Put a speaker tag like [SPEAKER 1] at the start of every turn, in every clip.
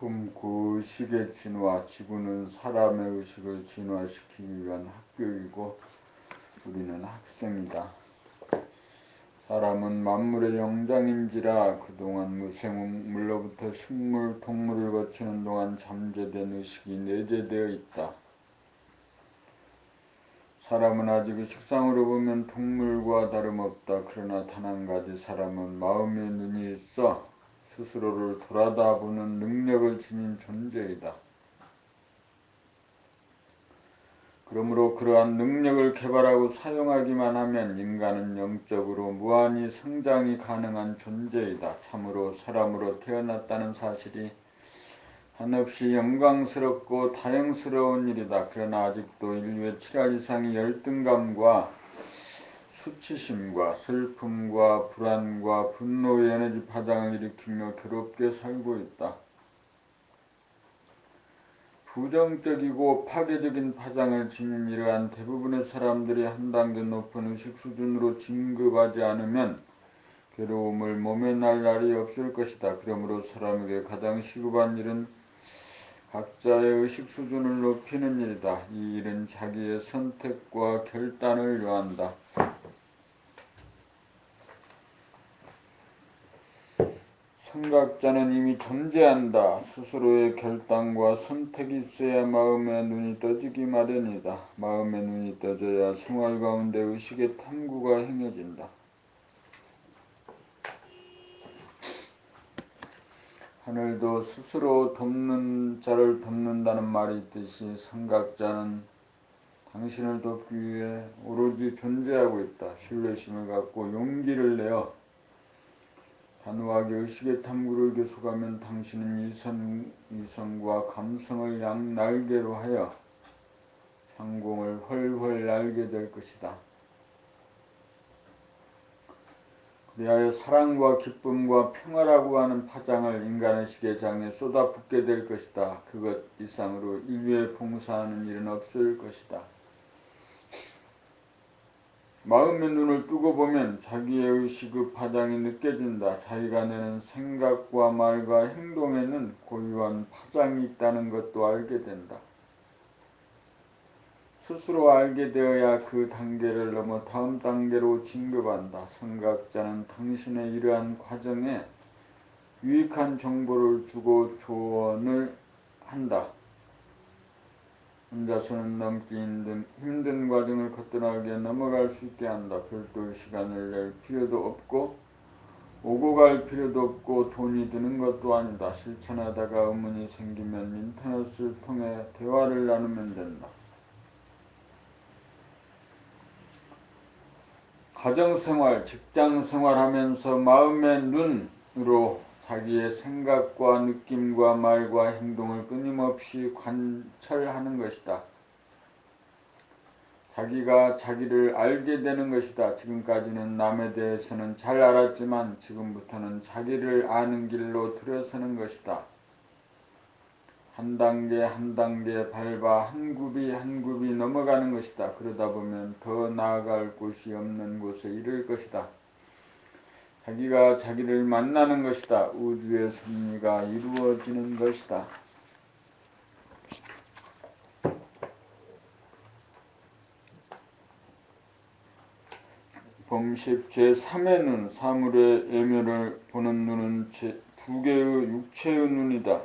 [SPEAKER 1] 슬픔 그 의식의 진화. 지구는 사람의 의식을 진화시키기 위한 학교이고 우리는 학생이다. 사람은 만물의 영장인지라 그동안 무생물로부터 식물, 동물을 거치는 동안 잠재된 의식이 내재되어 있다. 사람은 아직 의식상으로 보면 동물과 다름없다. 그러나 단 한 가지, 사람은 마음의 눈이 있어 스스로를 돌아다보는 능력을 지닌 존재이다. 그러므로 그러한 능력을 개발하고 사용하기만 하면 인간은 영적으로 무한히 성장이 가능한 존재이다. 참으로 사람으로 태어났다는 사실이 한없이 영광스럽고 다행스러운 일이다. 그러나 아직도 인류의 7할 이상이 열등감과 수치심과 슬픔과 불안과 분노의 에너지 파장을 일으키며 괴롭게 살고 있다. 부정적이고 파괴적인 파장을 지닌 이러한 대부분의 사람들이 한 단계 높은 의식 수준으로 진급하지 않으면 괴로움을 몸에 날 날이 없을 것이다. 그러므로 사람에게 가장 시급한 일은 각자의 의식 수준을 높이는 일이다. 이 일은 자기의 선택과 결단을 요한다. 생각자는 이미 존재한다. 스스로의 결단과 선택이 있어야 마음의 눈이 떠지기 마련이다. 마음의 눈이 떠져야 생활 가운데 의식의 탐구가 행해진다. 하늘도 스스로 돕는 자를 돕는다는 말이 있듯이 생각자는 당신을 돕기 위해 오로지 존재하고 있다. 신뢰심을 갖고 용기를 내어 단호하게 의식의 탐구를 계속하면 당신은 이성과 감성을 양날개로 하여 상공을 훨훨 날게 될 것이다. 그리하여 사랑과 기쁨과 평화라고 하는 파장을 인간의식의 장에 쏟아붓게 될 것이다. 그것 이상으로 인류에 봉사하는 일은 없을 것이다. 마음의 눈을 뜨고 보면 자기의 의식의 파장이 느껴진다. 자기가 내는 생각과 말과 행동에는 고유한 파장이 있다는 것도 알게 된다. 스스로 알게 되어야 그 단계를 넘어 다음 단계로 진급한다. 생각자는 당신의 이러한 과정에 유익한 정보를 주고 조언을 한다. 혼자서는 넘기 힘든 과정을 거뜬하게 넘어갈 수 있게 한다. 별도의 시간을 낼 필요도 없고 오고 갈 필요도 없고 돈이 드는 것도 아니다. 실천하다가 의문이 생기면 인터넷을 통해 대화를 나누면 된다. 가정생활, 직장생활 하면서 마음의 눈으로 자기의 생각과 느낌과 말과 행동을 끊임없이 관찰하는 것이다. 자기가 자기를 알게 되는 것이다. 지금까지는 남에 대해서는 잘 알았지만 지금부터는 자기를 아는 길로 들어서는 것이다. 한 단계 한 단계 밟아 한 굽이 한 굽이 넘어가는 것이다. 그러다 보면 더 나아갈 곳이 없는 곳에 이를 것이다. 자기가 자기를 만나는 것이다. 우주의 섭리가 이루어지는 것이다. 범십 제3의 눈, 사물의 예멸을 보는 눈은 두 개의 육체의 눈이다.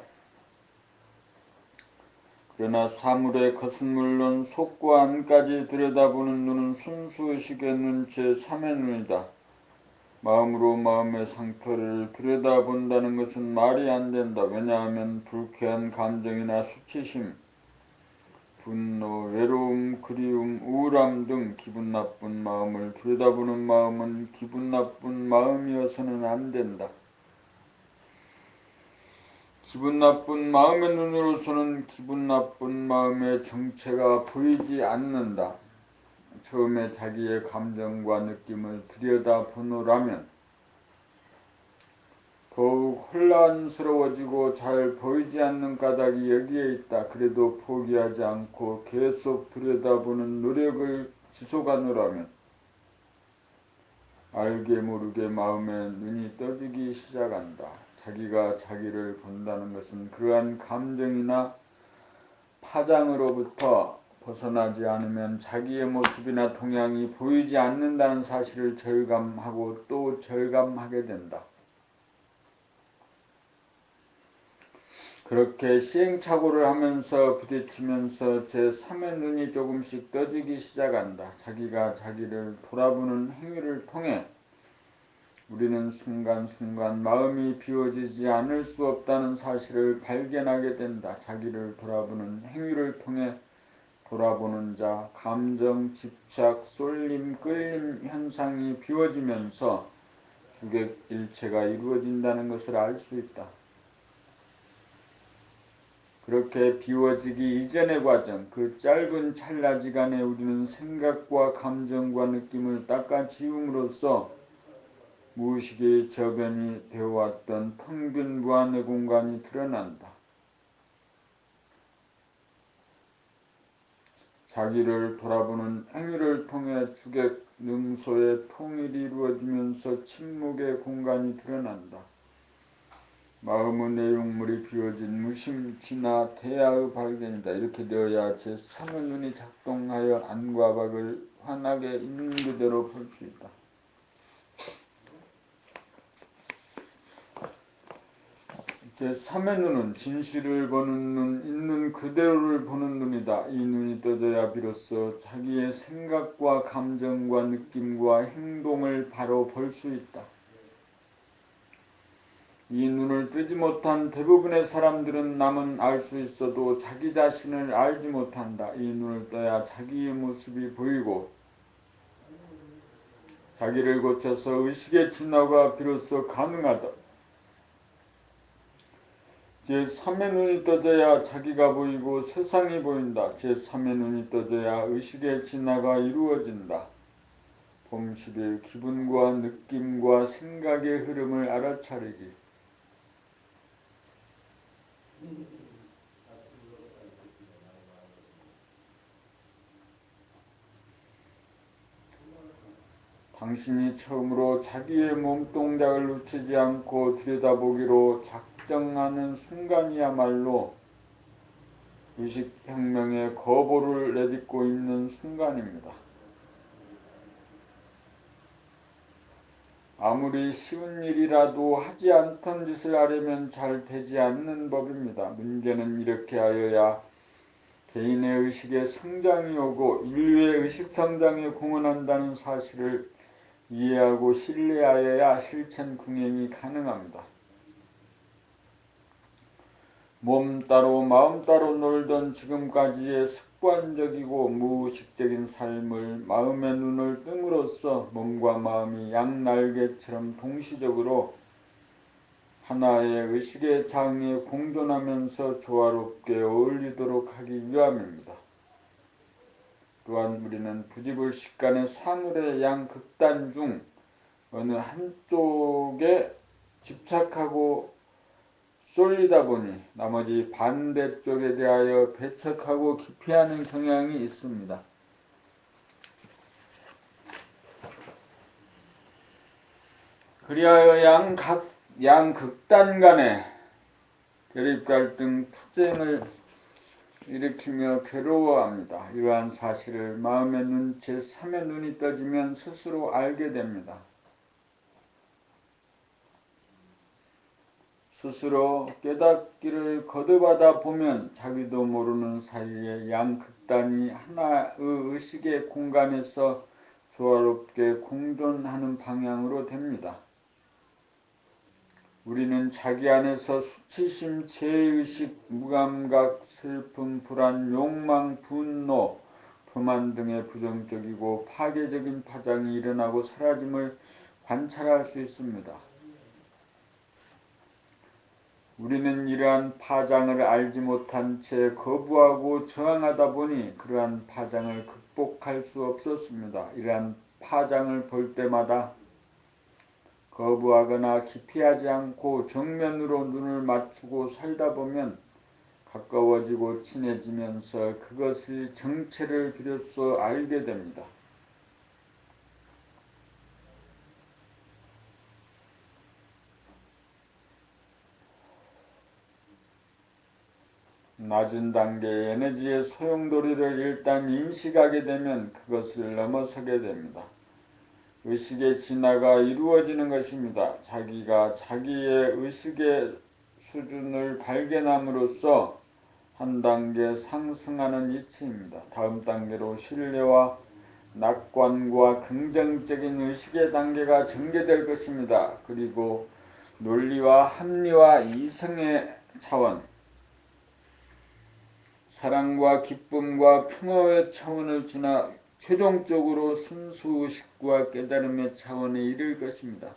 [SPEAKER 1] 그러나 사물의 것은 물론 속과 안까지 들여다보는 눈은 순수의식의 눈 제3의 눈이다. 마음으로 마음의 상태를 들여다본다는 것은 말이 안 된다. 왜냐하면 불쾌한 감정이나 수치심, 분노, 외로움, 그리움, 우울함 등 기분 나쁜 마음을 들여다보는 마음은 기분 나쁜 마음이어서는 안 된다. 기분 나쁜 마음의 눈으로서는 기분 나쁜 마음의 정체가 보이지 않는다. 처음에 자기의 감정과 느낌을 들여다보노라면 더욱 혼란스러워지고 잘 보이지 않는 까닭이 여기에 있다. 그래도 포기하지 않고 계속 들여다보는 노력을 지속하노라면 알게 모르게 마음의 눈이 떠지기 시작한다. 자기가 자기를 본다는 것은 그러한 감정이나 파장으로부터 벗어나지 않으면 자기의 모습이나 동향이 보이지 않는다는 사실을 절감하고 또 절감하게 된다. 그렇게 시행착오를 하면서 부딪히면서 제3의 눈이 조금씩 떠지기 시작한다. 자기가 자기를 돌아보는 행위를 통해 우리는 순간순간 마음이 비워지지 않을 수 없다는 사실을 발견하게 된다. 자기를 돌아보는 행위를 통해 돌아보는 자, 감정, 집착, 쏠림, 끌림 현상이 비워지면서 주객일체가 이루어진다는 것을 알 수 있다. 그렇게 비워지기 이전의 과정, 그 짧은 찰나지간에 우리는 생각과 감정과 느낌을 닦아지움으로써 무의식의 저변이 되어왔던 텅 빈 무한의 공간이 드러난다. 자기를 돌아보는 행위를 통해 주객 능소의 통일이 이루어지면서 침묵의 공간이 드러난다. 마음의 내용물이 비워진 무심지나 대야의 발견이다. 이렇게 되어야 제3의 눈이 작동하여 안과 밖을 환하게 있는 그대로 볼 수 있다. 제3의 눈은 진실을 보는 눈, 있는 그대로를 보는 눈이다. 이 눈이 떠져야 비로소 자기의 생각과 감정과 느낌과 행동을 바로 볼 수 있다. 이 눈을 뜨지 못한 대부분의 사람들은 남은 알 수 있어도 자기 자신을 알지 못한다. 이 눈을 떠야 자기의 모습이 보이고 자기를 고쳐서 의식의 진화가 비로소 가능하다. 제3의 눈이 떠져야 자기가 보이고 세상이 보인다. 제3의 눈이 떠져야 의식의 진화가 이루어진다. 봄 10일 기분과 느낌과 생각의 흐름을 알아차리기. 당신이 처음으로 자기의 몸동작을 놓치지 않고 들여다보기로 작정하는 순간이야말로 의식혁명의 거보를 내딛고 있는 순간입니다. 아무리 쉬운 일이라도 하지 않던 짓을 하려면 잘 되지 않는 법입니다. 문제는 이렇게 하여야 개인의 의식의 성장이 오고 인류의 의식 성장에 공헌한다는 사실을 이해하고 신뢰하여야 실천 궁행이 가능합니다. 몸 따로 마음 따로 놀던 지금까지의 습관적이고 무의식적인 삶을 마음의 눈을 뜸으로써 몸과 마음이 양날개처럼 동시적으로 하나의 의식의 장에 공존하면서 조화롭게 어울리도록 하기 위함입니다. 또한 우리는 부지불식간의 사물의 양극단 중 어느 한쪽에 집착하고 쏠리다 보니 나머지 반대쪽에 대하여 배척하고 기피하는 경향이 있습니다. 그리하여 양극단 간의 대립갈등 투쟁을 일으키며 괴로워합니다. 이러한 사실을 마음의 눈, 제3의 눈이 떠지면 스스로 알게 됩니다. 스스로 깨닫기를 거듭하다 보면 자기도 모르는 사이에 양극단이 하나의 의식의 공간에서 조화롭게 공존하는 방향으로 됩니다. 우리는 자기 안에서 수치심, 죄의식, 무감각, 슬픔, 불안, 욕망, 분노, 교만 등의 부정적이고 파괴적인 파장이 일어나고 사라짐을 관찰할 수 있습니다. 우리는 이러한 파장을 알지 못한 채 거부하고 저항하다 보니 그러한 파장을 극복할 수 없었습니다. 이러한 파장을 볼 때마다 거부하거나 기피하지 않고 정면으로 눈을 맞추고 살다 보면 가까워지고 친해지면서 그것의 정체를 비로소 알게 됩니다. 낮은 단계의 에너지의 소용돌이를 일단 인식하게 되면 그것을 넘어서게 됩니다. 의식의 진화가 이루어지는 것입니다. 자기가 자기의 의식의 수준을 발견함으로써 한 단계 상승하는 이치입니다. 다음 단계로 신뢰와 낙관과 긍정적인 의식의 단계가 전개될 것입니다. 그리고 논리와 합리와 이성의 차원, 사랑과 기쁨과 평화의 차원을 지나 최종적으로 순수의식과 깨달음의 차원에 이를 것입니다.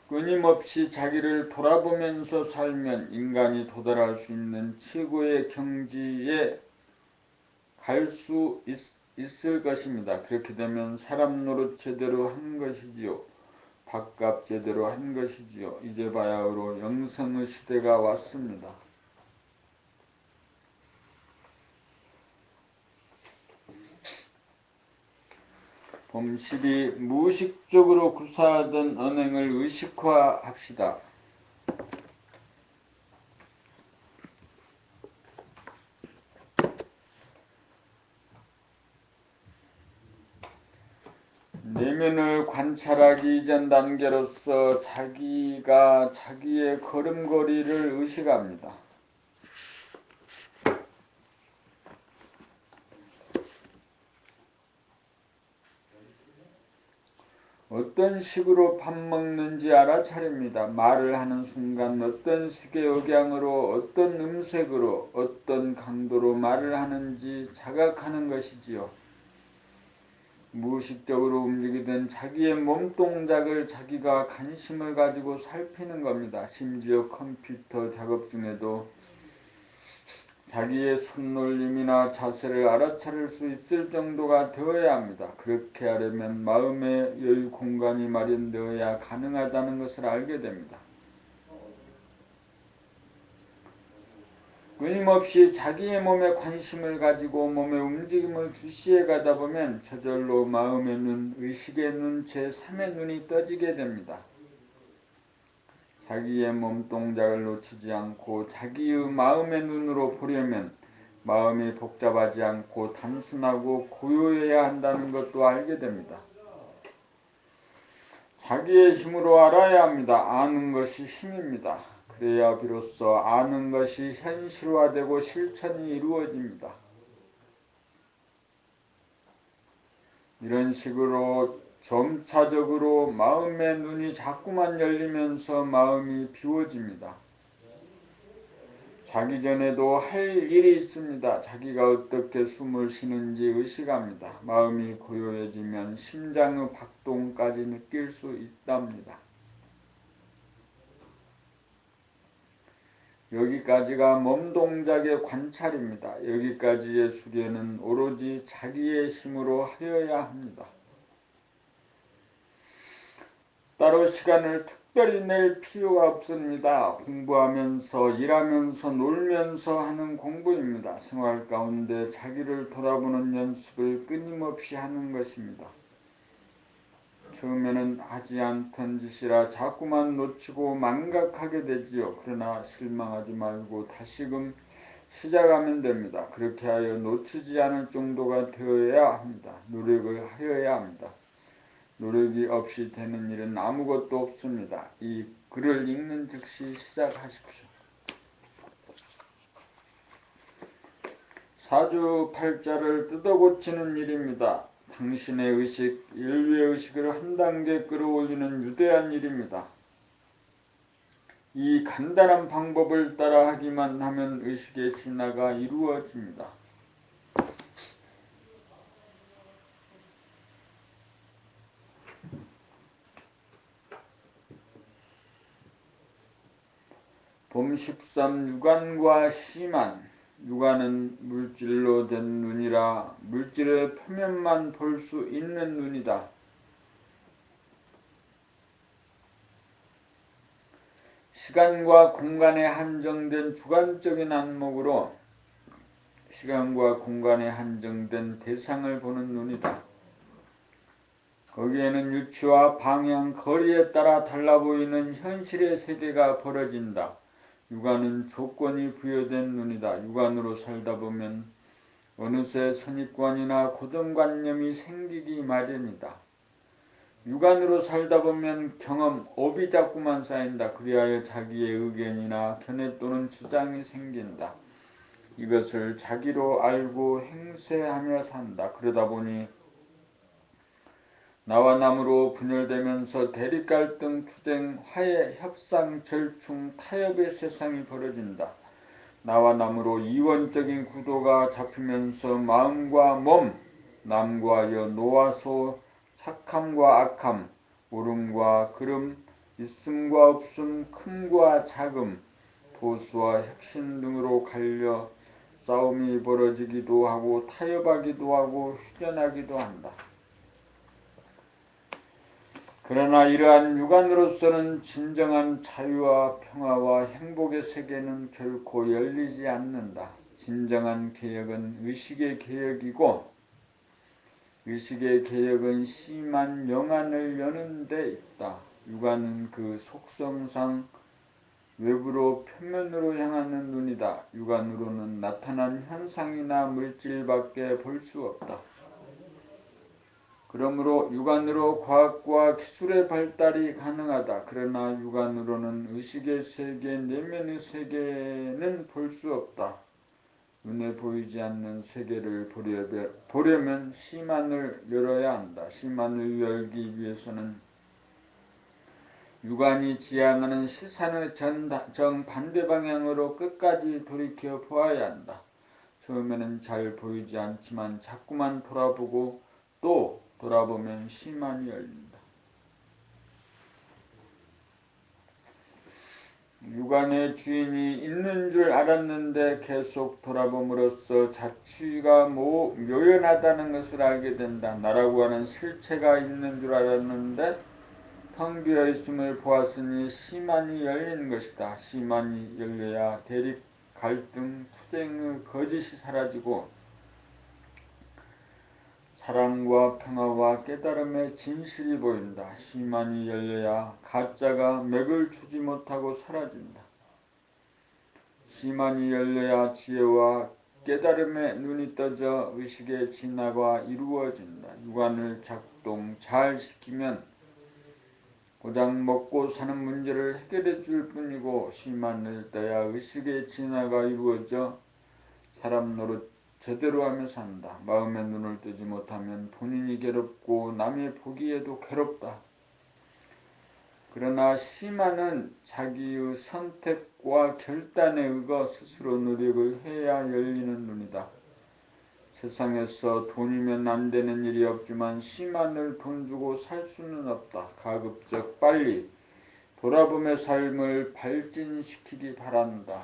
[SPEAKER 1] 끊임없이 자기를 돌아보면서 살면 인간이 도달할 수 있는 최고의 경지에 갈 수 있을 것입니다. 그렇게 되면 사람 노릇 제대로 한 것이지요. 밥값 제대로 한 것이지요. 이제 바야흐로 영성의 시대가 왔습니다. 봄12 무의식적으로 구사하던 언행을 의식화합시다. 내면을 관찰하기 이전 단계로서 자기가 자기의 걸음걸이를 의식합니다. 어떤 식으로 밥 먹는지 알아차립니다. 말을 하는 순간 어떤 식의 억양으로, 어떤 음색으로, 어떤 강도로 말을 하는지 자각하는 것이지요. 무의식적으로 움직이던 자기의 몸동작을 자기가 관심을 가지고 살피는 겁니다. 심지어 컴퓨터 작업 중에도 자기의 손놀림이나 자세를 알아차릴 수 있을 정도가 되어야 합니다. 그렇게 하려면 마음의 여유 공간이 마련되어야 가능하다는 것을 알게 됩니다. 끊임없이 자기의 몸에 관심을 가지고 몸의 움직임을 주시해 가다 보면 저절로 마음의 눈, 의식의 눈, 제3의 눈이 떠지게 됩니다. 자기의 몸동작을 놓치지 않고 자기의 마음의 눈으로 보려면 마음이 복잡하지 않고 단순하고 고요해야 한다는 것도 알게 됩니다. 자기의 힘으로 알아야 합니다. 아는 것이 힘입니다. 그래야 비로소 아는 것이 현실화되고 실천이 이루어집니다. 이런 식으로 점차적으로 마음의 눈이 자꾸만 열리면서 마음이 비워집니다. 자기 전에도 할 일이 있습니다. 자기가 어떻게 숨을 쉬는지 의식합니다. 마음이 고요해지면 심장의 박동까지 느낄 수 있답니다. 여기까지가 몸동작의 관찰입니다. 여기까지의 수련은 오로지 자기의 힘으로 하여야 합니다. 따로 시간을 특별히 낼 필요가 없습니다. 공부하면서 일하면서 놀면서 하는 공부입니다. 생활 가운데 자기를 돌아보는 연습을 끊임없이 하는 것입니다. 처음에는 하지 않던 짓이라 자꾸만 놓치고 망각하게 되지요. 그러나 실망하지 말고 다시금 시작하면 됩니다. 그렇게 하여 놓치지 않을 정도가 되어야 합니다. 노력을 하여야 합니다. 노력이 없이 되는 일은 아무것도 없습니다. 이 글을 읽는 즉시 시작하십시오. 사주팔자를 뜯어고치는 일입니다. 당신의 의식, 인류의 의식을 한 단계 끌어올리는 위대한 일입니다. 이 간단한 방법을 따라하기만 하면 의식의 진화가 이루어집니다. 봄13 육안과 시만. 육안은 물질로 된 눈이라 물질의 표면만 볼 수 있는 눈이다. 시간과 공간에 한정된 주관적인 안목으로 시간과 공간에 한정된 대상을 보는 눈이다. 거기에는 위치와 방향, 거리에 따라 달라 보이는 현실의 세계가 벌어진다. 육안은 조건이 부여된 눈이다. 육안으로 살다 보면 어느새 선입관이나 고정관념이 생기기 마련이다. 육안으로 살다 보면 경험, 업이 자꾸만 쌓인다. 그리하여 자기의 의견이나 견해 또는 주장이 생긴다. 이것을 자기로 알고 행세하며 산다. 그러다 보니 나와 남으로 분열되면서 대립갈등, 투쟁, 화해, 협상, 절충, 타협의 세상이 벌어진다. 나와 남으로 이원적인 구도가 잡히면서 마음과 몸, 남과 여, 노와 소, 착함과 악함, 옳음과 그름, 있음과 없음, 큼과 작음, 보수와 혁신 등으로 갈려 싸움이 벌어지기도 하고 타협하기도 하고 휴전하기도 한다. 그러나 이러한 육안으로서는 진정한 자유와 평화와 행복의 세계는 결코 열리지 않는다. 진정한 개혁은 의식의 개혁이고 의식의 개혁은 심한 영안을 여는 데 있다. 육안은 그 속성상 외부로 표면으로 향하는 눈이다. 육안으로는 나타난 현상이나 물질밖에 볼 수 없다. 그러므로 육안으로 과학과 기술의 발달이 가능하다. 그러나 육안으로는 의식의 세계, 내면의 세계는 볼 수 없다. 눈에 보이지 않는 세계를 보려면 심안을 열어야 한다. 심안을 열기 위해서는 육안이 지향하는 시선의 정반대 방향으로 끝까지 돌이켜 보아야 한다. 처음에는 잘 보이지 않지만 자꾸만 돌아보고 또 돌아보면 심안이 열린다. 육안의 주인이 있는 줄 알았는데 계속 돌아봄으로써 자취가 묘연하다는 것을 알게 된다. 나라고 하는 실체가 있는 줄 알았는데 텅 비어 있음을 보았으니 심안이 열리는 것이다. 심안이 열려야 대립, 갈등, 투쟁의 거짓이 사라지고 사랑과 평화와 깨달음의 진실이 보인다. 심안이 열려야 가짜가 맥을 추지 못하고 사라진다. 심안이 열려야 지혜와 깨달음의 눈이 떠져 의식의 진화가 이루어진다. 육안을 작동 잘 시키면 고작 먹고 사는 문제를 해결해 줄 뿐이고 심안을 떠야 의식의 진화가 이루어져 사람 노릇 제대로 하며 산다. 마음의 눈을 뜨지 못하면 본인이 괴롭고 남이 보기에도 괴롭다. 그러나 심안은 자기의 선택과 결단에 의거 스스로 노력을 해야 열리는 눈이다. 세상에서 돈이면 안 되는 일이 없지만 심안을 돈 주고 살 수는 없다. 가급적 빨리 돌아봄의 삶을 발진시키기 바란다.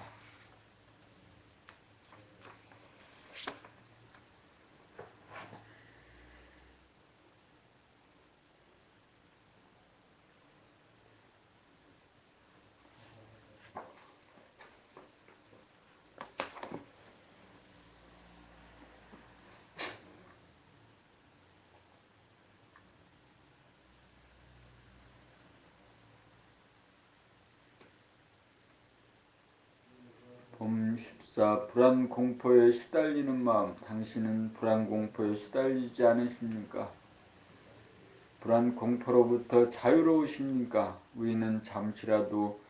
[SPEAKER 1] 봄 14. 불안 공포에 시달리는 마음. 당신은 불안 공포에 시달리지 않으십니까? 불안 공포로부터 자유로우십니까? 우리는 잠시라도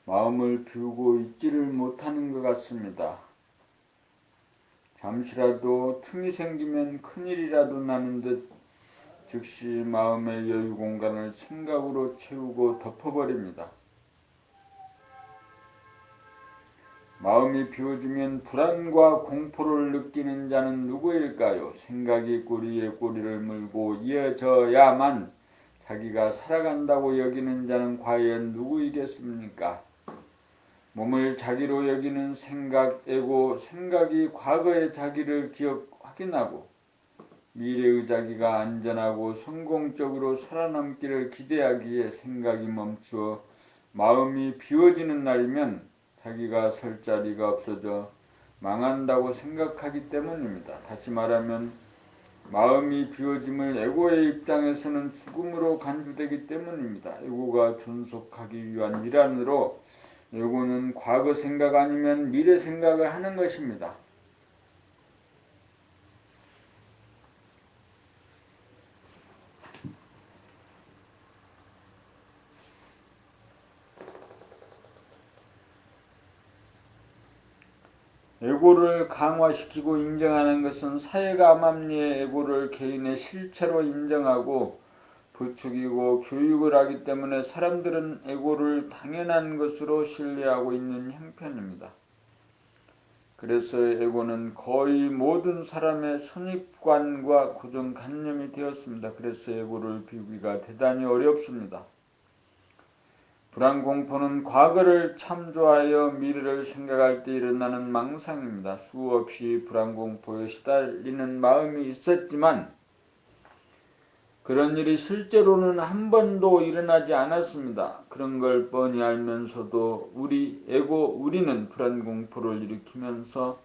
[SPEAKER 1] 마음을 비우고 있지를 못하는 것 같습니다. 잠시라도 틈이 생기면 큰일이라도 나는 듯 즉시 마음의 여유 공간을 생각으로 채우고 덮어버립니다. 마음이 비워지면 불안과 공포를 느끼는 자는 누구일까요? 생각이 꼬리에 꼬리를 물고 이어져야만 자기가 살아간다고 여기는 자는 과연 누구이겠습니까? 몸을 자기로 여기는 생각이고 생각이 과거의 자기를 확인하고 미래의 자기가 안전하고 성공적으로 살아남기를 기대하기에 생각이 멈추어 마음이 비워지는 날이면 자기가 설 자리가 없어져 망한다고 생각하기 때문입니다. 다시 말하면 마음이 비워짐을 에고의 입장에서는 죽음으로 간주되기 때문입니다. 에고가 존속하기 위한 일환으로 에고는 과거 생각 아니면 미래 생각을 하는 것입니다. 에고를 강화시키고 인정하는 것은 사회가 암암리의 에고를 개인의 실체로 인정하고 부추기고 교육을 하기 때문에 사람들은 에고를 당연한 것으로 신뢰하고 있는 형편입니다. 그래서 에고는 거의 모든 사람의 선입관과 고정관념이 되었습니다. 그래서 에고를 비우기가 대단히 어렵습니다. 불안공포는 과거를 참조하여 미래를 생각할 때 일어나는 망상입니다. 수없이 불안공포에 시달리는 마음이 있었지만 그런 일이 실제로는 한 번도 일어나지 않았습니다. 그런 걸 뻔히 알면서도 우리는 불안공포를 일으키면서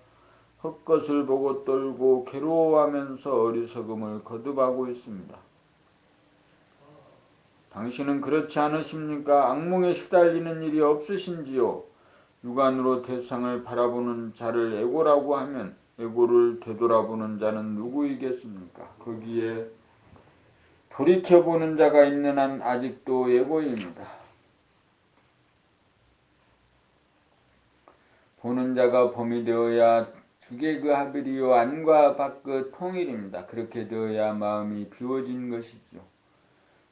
[SPEAKER 1] 헛것을 보고 떨고 괴로워하면서 어리석음을 거듭하고 있습니다. 당신은 그렇지 않으십니까? 악몽에 시달리는 일이 없으신지요? 육안으로 대상을 바라보는 자를 에고라고 하면 에고를 되돌아보는 자는 누구이겠습니까? 거기에 돌이켜보는 자가 있는 한 아직도 에고입니다. 보는 자가 범이 되어야 주객의 합일이요 안과 밖의 통일입니다. 그렇게 되어야 마음이 비워진 것이죠.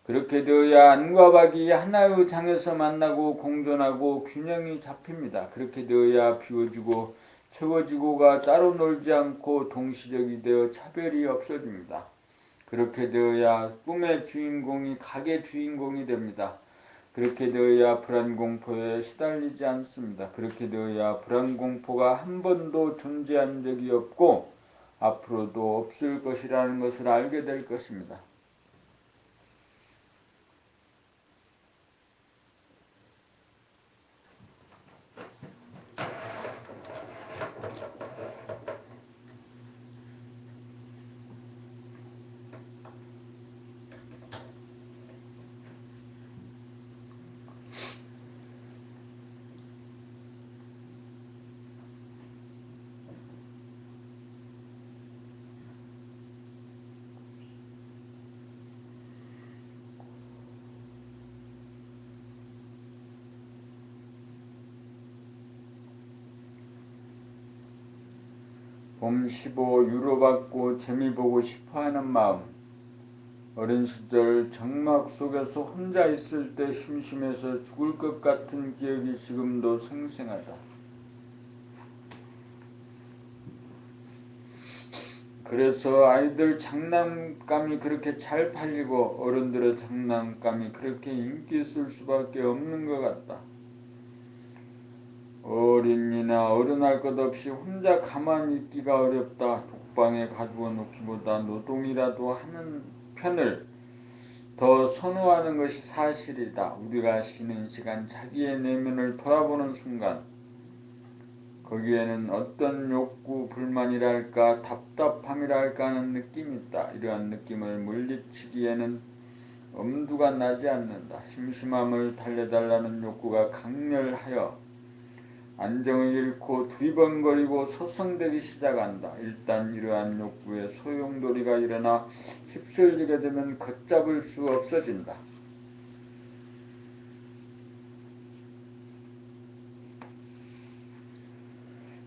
[SPEAKER 1] 그렇게 되어야 안과 밖이 하나의 장에서 만나고 공존하고 균형이 잡힙니다. 그렇게 되어야 비워지고 채워지고가 따로 놀지 않고 동시적이 되어 차별이 없어집니다. 그렇게 되어야 꿈의 주인공이 각의 주인공이 됩니다. 그렇게 되어야 불안공포에 시달리지 않습니다. 그렇게 되어야 불안공포가 한 번도 존재한 적이 없고 앞으로도 없을 것이라는 것을 알게 될 것입니다. 봄 15 유로받고 재미보고 싶어하는 마음. 어린 시절 정막 속에서 혼자 있을 때 심심해서 죽을 것 같은 기억이 지금도 생생하다. 그래서 아이들 장난감이 그렇게 잘 팔리고 어른들의 장난감이 그렇게 인기 있을 수밖에 없는 것 같다. 어린이나 어른할 것 없이 혼자 가만히 있기가 어렵다. 독방에 가두어 놓기보다 노동이라도 하는 편을 더 선호하는 것이 사실이다. 우리가 쉬는 시간 자기의 내면을 돌아보는 순간 거기에는 어떤 욕구, 불만이랄까 답답함이랄까 하는 느낌이 있다. 이러한 느낌을 물리치기에는 엄두가 나지 않는다. 심심함을 달래달라는 욕구가 강렬하여 안정을 잃고 두리번거리고 서성대기 시작한다. 일단 이러한 욕구에 소용돌이가 일어나 휩쓸리게 되면 걷잡을 수 없어진다.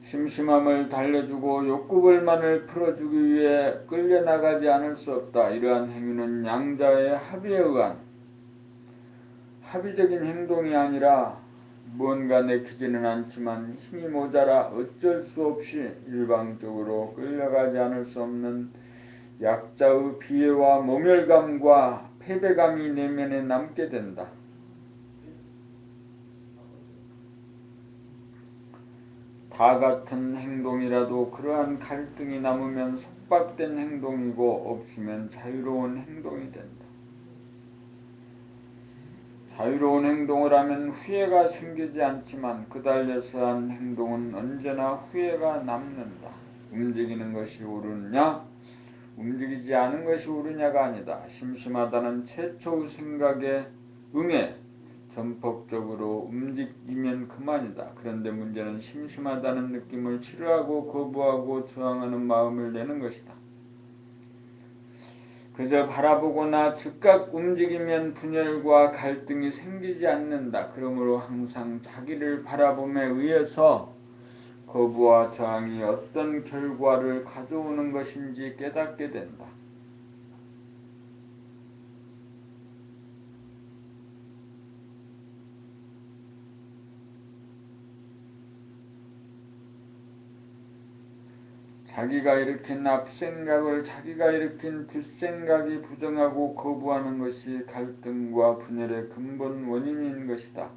[SPEAKER 1] 심심함을 달래주고 욕구불만을 풀어주기 위해 끌려나가지 않을 수 없다. 이러한 행위는 양자의 합의에 의한 합의적인 행동이 아니라 뭔가 내키지는 않지만 힘이 모자라 어쩔 수 없이 일방적으로 끌려가지 않을 수 없는 약자의 비애와 모멸감과 패배감이 내면에 남게 된다. 다 같은 행동이라도 그러한 갈등이 남으면 속박된 행동이고 없으면 자유로운 행동이 된다. 자유로운 행동을 하면 후회가 생기지 않지만 그달려서 한 행동은 언제나 후회가 남는다. 움직이는 것이 옳으냐? 움직이지 않은 것이 옳으냐가 아니다. 심심하다는 최초의 생각에 응해 전폭적으로 움직이면 그만이다. 그런데 문제는 심심하다는 느낌을 싫어하고 거부하고 저항하는 마음을 내는 것이다. 그저 바라보거나 즉각 움직이면 분열과 갈등이 생기지 않는다. 그러므로 항상 자기를 바라봄에 의해서 거부와 저항이 어떤 결과를 가져오는 것인지 깨닫게 된다. 자기가 일으킨 앞생각을 자기가 일으킨 뒷생각이 부정하고 거부하는 것이 갈등과 분열의 근본 원인인 것이다.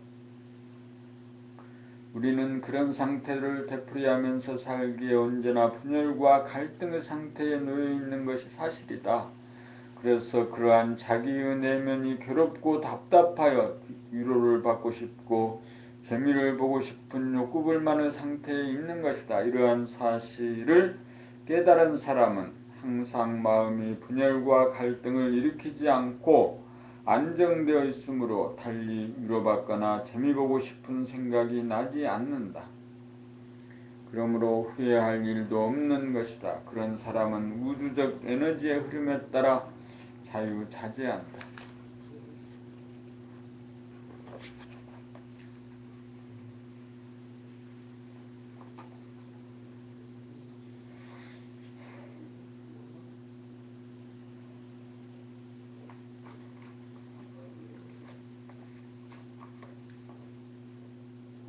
[SPEAKER 1] 우리는 그런 상태를 되풀이하면서 살기에 언제나 분열과 갈등의 상태에 놓여 있는 것이 사실이다. 그래서 그러한 자기의 내면이 괴롭고 답답하여 위로를 받고 싶고 재미를 보고 싶은 욕구불만의 상태에 있는 것이다. 이러한 사실을 깨달은 사람은 항상 마음이 분열과 갈등을 일으키지 않고 안정되어 있으므로 달리 위로받거나 재미보고 싶은 생각이 나지 않는다. 그러므로 후회할 일도 없는 것이다. 그런 사람은 우주적 에너지의 흐름에 따라 자유자재한다.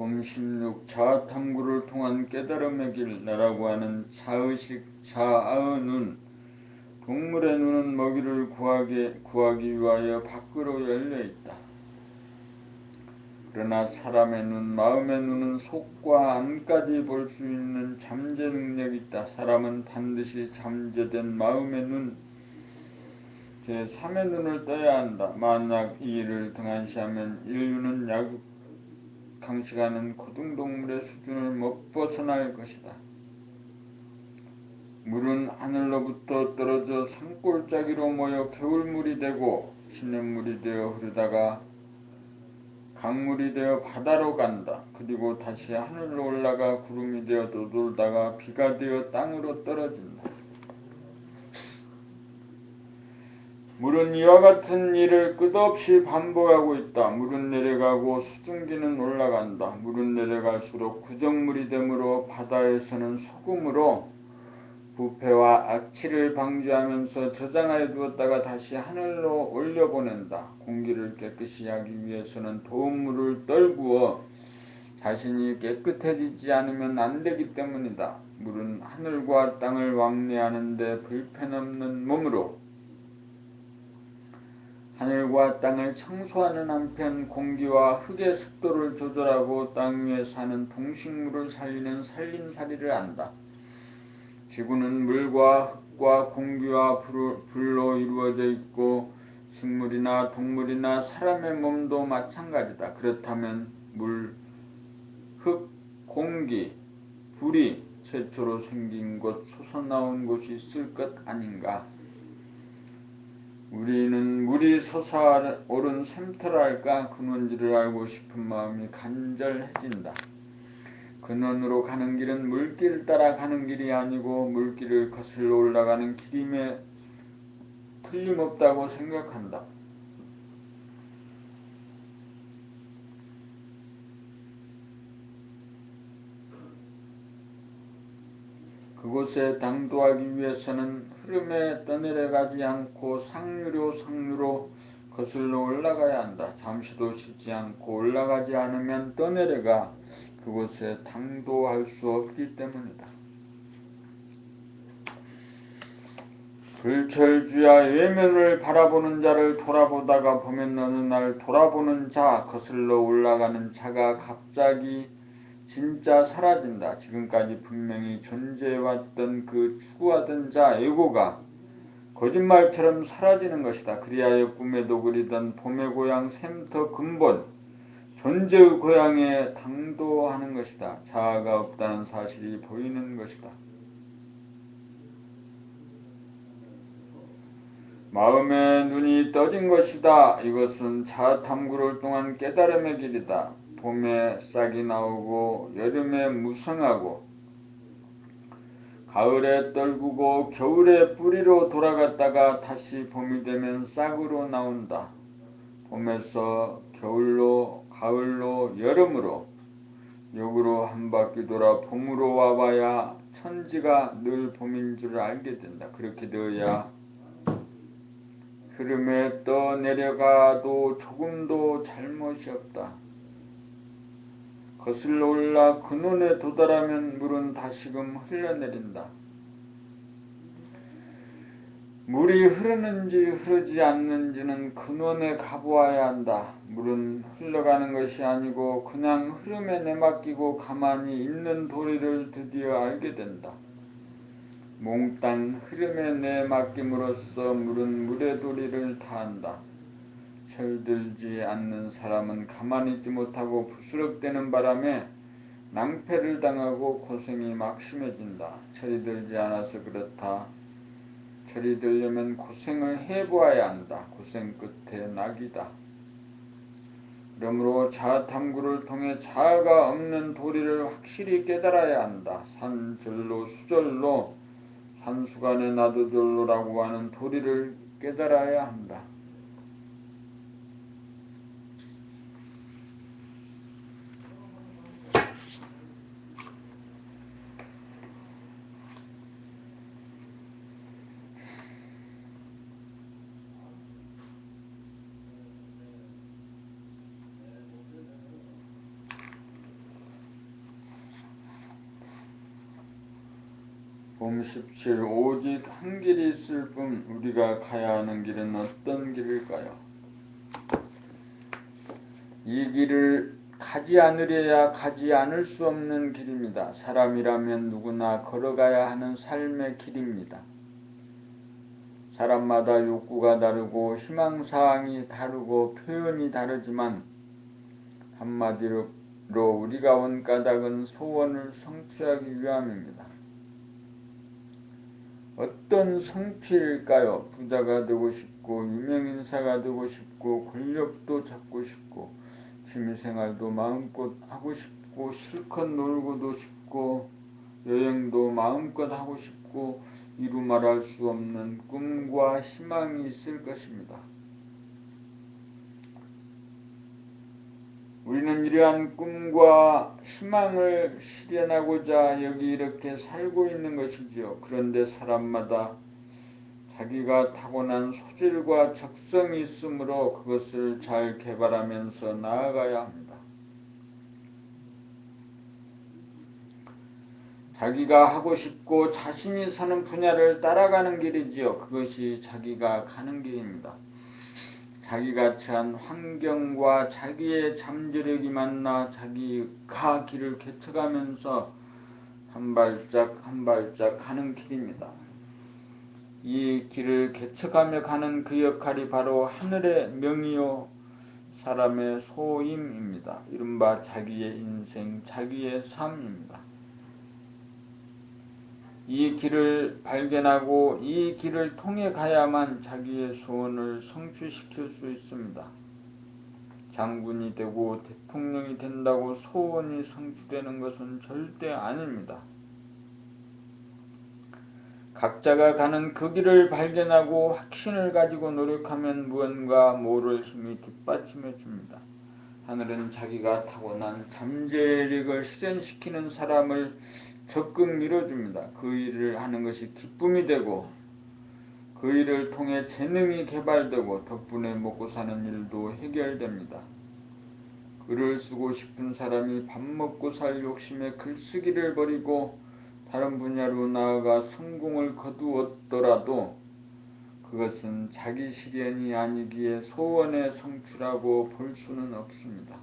[SPEAKER 1] 봄16 자아탐구를 통한 깨달음의 길 나라고 하는 자의식 자아의 눈 동물의 눈은 먹이를 구하기 위하여 밖으로 열려있다. 그러나 사람의 눈, 마음의 눈은 속과 안까지 볼 수 있는 잠재 능력이 있다. 사람은 반드시 잠재된 마음의 눈, 제3의 눈을 떠야 한다. 만약 이 일을 등한시하면 인류는 강식하는 고등동물의 수준을 못 벗어날 것이다. 물은 하늘로부터 떨어져 산골짜기로 모여 겨울물이 되고 시냇물이 되어 흐르다가 강물이 되어 바다로 간다. 그리고 다시 하늘로 올라가 구름이 되어 떠돌다가 비가 되어 땅으로 떨어진다. 물은 이와 같은 일을 끝없이 반복하고 있다. 물은 내려가고 수증기는 올라간다. 물은 내려갈수록 구정물이 되므로 바다에서는 소금으로 부패와 악취를 방지하면서 저장하여 두었다가 다시 하늘로 올려보낸다. 공기를 깨끗이 하기 위해서는 더운 물을 떨구어 자신이 깨끗해지지 않으면 안 되기 때문이다. 물은 하늘과 땅을 왕래하는 데 불편없는 몸으로 하늘과 땅을 청소하는 한편 공기와 흙의 습도를 조절하고 땅 위에 사는 동식물을 살리는 살림살이를 한다. 지구는 물과 흙과 공기와 불로 이루어져 있고 식물이나 동물이나 사람의 몸도 마찬가지다. 그렇다면 물, 흙, 공기, 불이 최초로 생긴 곳, 솟아나온 곳이 있을 것 아닌가? 우리는 물이 솟아오른 샘터랄까 근원지를 알고 싶은 마음이 간절해진다. 근원으로 가는 길은 물길 따라 가는 길이 아니고 물길을 거슬러 올라가는 길임에 틀림없다고 생각한다. 그곳에 당도하기 위해서는 흐름에 떠내려가지 않고 상류로 거슬러 올라가야 한다. 잠시도 쉬지 않고 올라가지 않으면 떠내려가 그곳에 당도할 수 없기 때문이다. 불철주야 외면을 바라보는 자를 돌아보다가 보면 어느 날 돌아보는 자, 거슬러 올라가는 자가 갑자기 진짜 사라진다. 지금까지 분명히 존재해왔던 그 추구하던 자 에고가 거짓말처럼 사라지는 것이다. 그리하여 꿈에도 그리던 봄의 고향 샘터 근본 존재의 고향에 당도하는 것이다. 자아가 없다는 사실이 보이는 것이다. 마음의 눈이 떠진 것이다. 이것은 자탐구를 통한 깨달음의 길이다. 봄에 싹이 나오고 여름에 무성하고 가을에 떨구고 겨울에 뿌리로 돌아갔다가 다시 봄이 되면 싹으로 나온다. 봄에서 겨울로 가을로 여름으로 역으로 한 바퀴 돌아 봄으로 와봐야 천지가 늘 봄인 줄 알게 된다. 그렇게 되어야 흐름에 떠내려가도 조금도 잘못이 없다. 거슬러 올라 근원에 도달하면 물은 다시금 흘러내린다. 물이 흐르는지 흐르지 않는지는 근원에 가보아야 한다. 물은 흘러가는 것이 아니고 그냥 흐름에 내맡기고 가만히 있는 도리를 드디어 알게 된다. 몽땅 흐름에 내맡김으로써 물은 물의 도리를 다한다. 철들지 않는 사람은 가만히 있지 못하고 부스럭대는 바람에 낭패를 당하고 고생이 막심해진다. 철이 들지 않아서 그렇다. 철이 들려면 고생을 해보아야 한다. 고생 끝에 낙이다. 그러므로 자아탐구를 통해 자아가 없는 도리를 확실히 깨달아야 한다. 산절로 수절로 산수간에 나도절로라고 하는 도리를 깨달아야 한다. 봄 17. 오직 한 길이 있을 뿐 우리가 가야 하는 길은 어떤 길일까요? 이 길을 가지 않으려야 가지 않을 수 없는 길입니다. 사람이라면 누구나 걸어가야 하는 삶의 길입니다. 사람마다 욕구가 다르고 희망사항이 다르고 표현이 다르지만 한마디로 우리가 온 까닭은 소원을 성취하기 위함입니다. 어떤 성취일까요? 부자가 되고 싶고 유명인사가 되고 싶고 권력도 잡고 싶고 취미생활도 마음껏 하고 싶고 실컷 놀고도 싶고 여행도 마음껏 하고 싶고 이루 말할 수 없는 꿈과 희망이 있을 것입니다. 우리는 이러한 꿈과 희망을 실현하고자 여기 이렇게 살고 있는 것이지요. 그런데 사람마다 자기가 타고난 소질과 적성이 있으므로 그것을 잘 개발하면서 나아가야 합니다. 자기가 하고 싶고 자신이 사는 분야를 따라가는 길이지요. 그것이 자기가 가는 길입니다. 자기가 처한 환경과 자기의 잠재력이 만나 자기가 길을 개척하면서 한 발짝 한 발짝 가는 길입니다. 이 길을 개척하며 가는 그 역할이 바로 하늘의 명이요 사람의 소임입니다. 이른바 자기의 인생, 자기의 삶입니다. 이 길을 발견하고 이 길을 통해 가야만 자기의 소원을 성취시킬 수 있습니다. 장군이 되고 대통령이 된다고 소원이 성취되는 것은 절대 아닙니다. 각자가 가는 그 길을 발견하고 확신을 가지고 노력하면 무언가 모를 힘이 뒷받침해 줍니다. 하늘은 자기가 타고난 잠재력을 실현시키는 사람을 적극 밀어줍니다. 그 일을 하는 것이 기쁨이 되고 그 일을 통해 재능이 개발되고 덕분에 먹고 사는 일도 해결됩니다. 글을 쓰고 싶은 사람이 밥 먹고 살 욕심에 글쓰기를 버리고 다른 분야로 나아가 성공을 거두었더라도 그것은 자기 실현이 아니기에 소원의 성취라고 볼 수는 없습니다.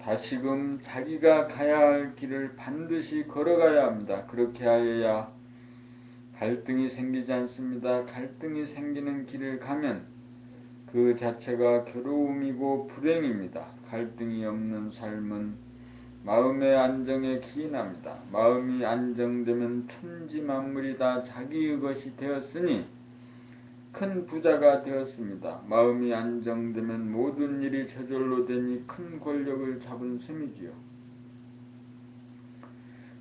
[SPEAKER 1] 다시금 자기가 가야 할 길을 반드시 걸어가야 합니다. 그렇게 하여야 갈등이 생기지 않습니다. 갈등이 생기는 길을 가면 그 자체가 괴로움이고 불행입니다. 갈등이 없는 삶은 마음의 안정에 기인합니다. 마음이 안정되면 천지 만물이 다 자기의 것이 되었으니 큰 부자가 되었습니다. 마음이 안정되면 모든 일이 저절로 되니 큰 권력을 잡은 셈이지요.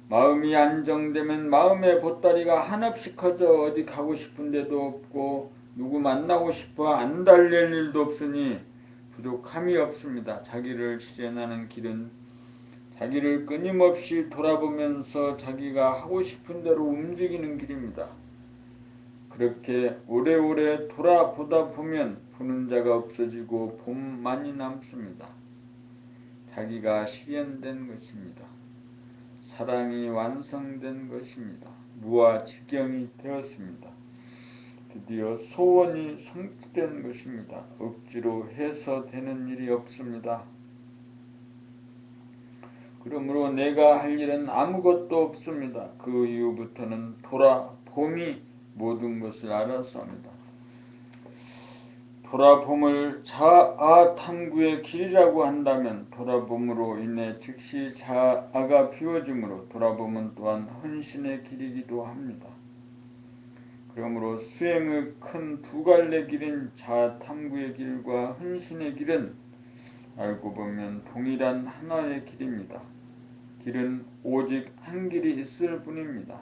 [SPEAKER 1] 마음이 안정되면 마음의 보따리가 한없이 커져 어디 가고 싶은 데도 없고 누구 만나고 싶어 안달낼 일도 없으니 부족함이 없습니다. 자기를 실현하는 길은 자기를 끊임없이 돌아보면서 자기가 하고 싶은 대로 움직이는 길입니다. 그렇게 오래오래 돌아보다 보면 보는 자가 없어지고 봄만이 남습니다. 자기가 실현된 것입니다. 사랑이 완성된 것입니다. 무아지경이 되었습니다. 드디어 소원이 성취된 것입니다. 억지로 해서 되는 일이 없습니다. 그러므로 내가 할 일은 아무것도 없습니다. 그 이후부터는 돌아봄이 모든 것을 알아서 합니다. 돌아봄을 자아탐구의 길이라고 한다면 돌아봄으로 인해 즉시 자아가 비워지므로 돌아봄은 또한 헌신의 길이기도 합니다. 그러므로 수행의 큰 두 갈래 길인 자아탐구의 길과 헌신의 길은 알고 보면 동일한 하나의 길입니다. 길은 오직 한 길이 있을 뿐입니다.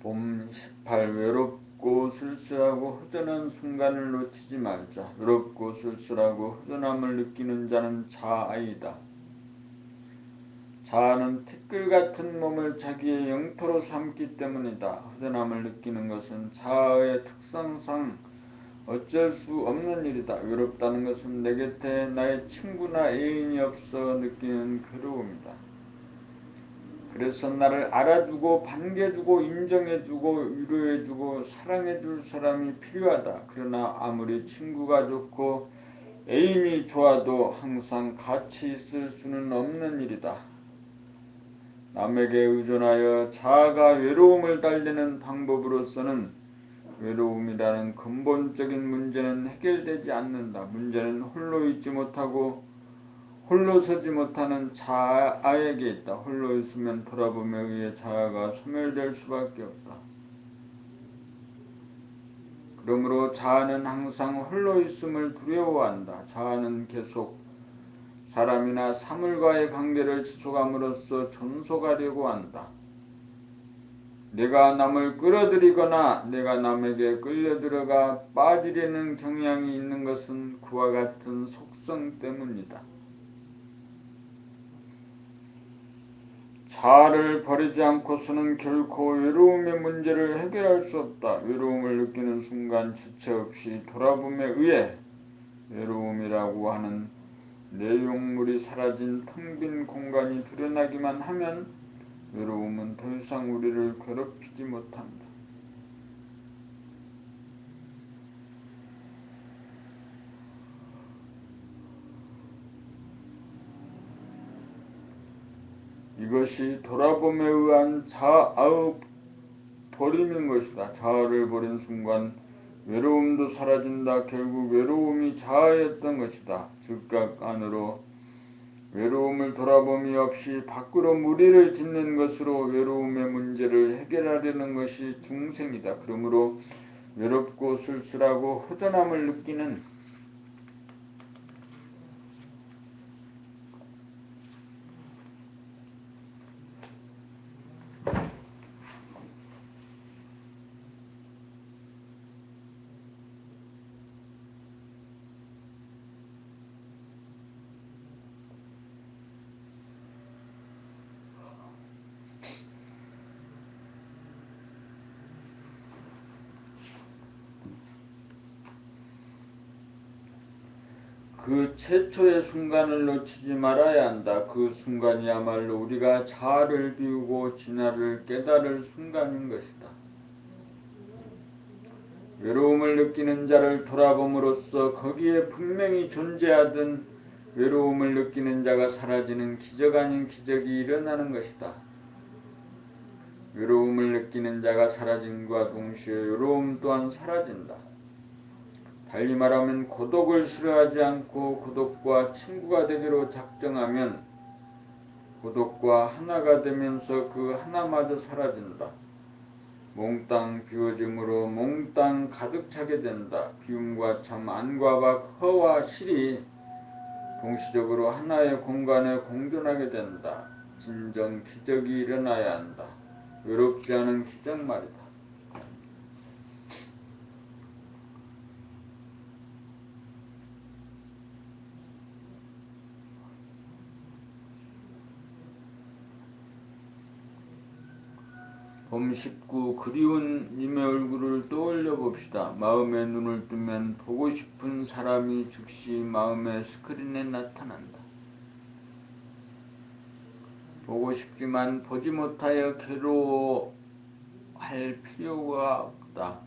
[SPEAKER 1] 봄 18 외롭고 쓸쓸하고 허전한 순간을 놓치지 말자. 외롭고 쓸쓸하고 허전함을 느끼는 자는 자아이다. 자아는 티끌 같은 몸을 자기의 영토로 삼기 때문이다. 허전함을 느끼는 것은 자아의 특성상 어쩔 수 없는 일이다. 외롭다는 것은 내 곁에 나의 친구나 애인이 없어 느끼는 괴로움이다. 그래서 나를 알아주고 반겨주고 인정해주고 위로해주고 사랑해줄 사람이 필요하다. 그러나 아무리 친구가 좋고 애인이 좋아도 항상 같이 있을 수는 없는 일이다. 남에게 의존하여 자아가 외로움을 달래는 방법으로서는 외로움이라는 근본적인 문제는 해결되지 않는다. 문제는 홀로 있지 못하고 홀로 서지 못하는 자아에게 있다. 홀로 있으면 돌아봄에 의해 자아가 소멸될 수밖에 없다. 그러므로 자아는 항상 홀로 있음을 두려워한다. 자아는 계속 사람이나 사물과의 관계를 지속함으로써 존속하려고 한다. 내가 남을 끌어들이거나 내가 남에게 끌려들어가 빠지려는 경향이 있는 것은 그와 같은 속성 때문이다. 자아를 버리지 않고서는 결코 외로움의 문제를 해결할 수 없다. 외로움을 느끼는 순간 주체 없이 돌아봄에 의해 외로움이라고 하는 내용물이 사라진 텅 빈 공간이 드러나기만 하면 외로움은 더 이상 우리를 괴롭히지 못한다. 이것이 돌아봄에 의한 자아의 버림인 것이다. 자아를 버린 순간 외로움도 사라진다. 결국 외로움이 자아였던 것이다. 즉각 안으로 외로움을 돌아봄이 없이 밖으로 무리를 짓는 것으로 외로움의 문제를 해결하려는 것이 중생이다. 그러므로 외롭고 쓸쓸하고 허전함을 느끼는 그 최초의 순간을 놓치지 말아야 한다. 그 순간이야말로 우리가 자아를 비우고 진화를 깨달을 순간인 것이다. 외로움을 느끼는 자를 돌아봄으로써 거기에 분명히 존재하던 외로움을 느끼는 자가 사라지는 기적 아닌 기적이 일어나는 것이다. 외로움을 느끼는 자가 사라짐과 동시에 외로움 또한 사라진다. 달리 말하면 고독을 싫어하지 않고 고독과 친구가 되기로 작정하면 고독과 하나가 되면서 그 하나마저 사라진다. 몽땅 비워짐으로 몽땅 가득 차게 된다. 비움과 참, 안과 밖, 허와 실이 동시적으로 하나의 공간에 공존하게 된다. 진정 기적이 일어나야 한다. 외롭지 않은 기적 말이다. 봄 19 그리운 님의 얼굴을 떠올려 봅시다. 마음의 눈을 뜨면 보고 싶은 사람이 즉시 마음의 스크린에 나타난다. 보고 싶지만 보지 못하여 괴로워할 필요가 없다.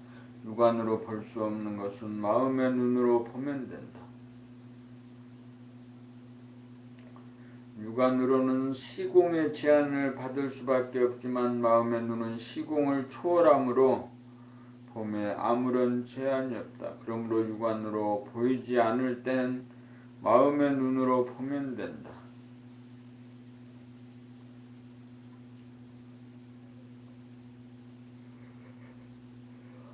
[SPEAKER 1] 육안으로 볼 수 없는 것은 마음의 눈으로 보면 된다. 육안으로는 시공의 제한을 받을 수밖에 없지만 마음의 눈은 시공을 초월하므로 봄에 아무런 제한이 없다. 그러므로 육안으로 보이지 않을 때는 마음의 눈으로 보면 된다.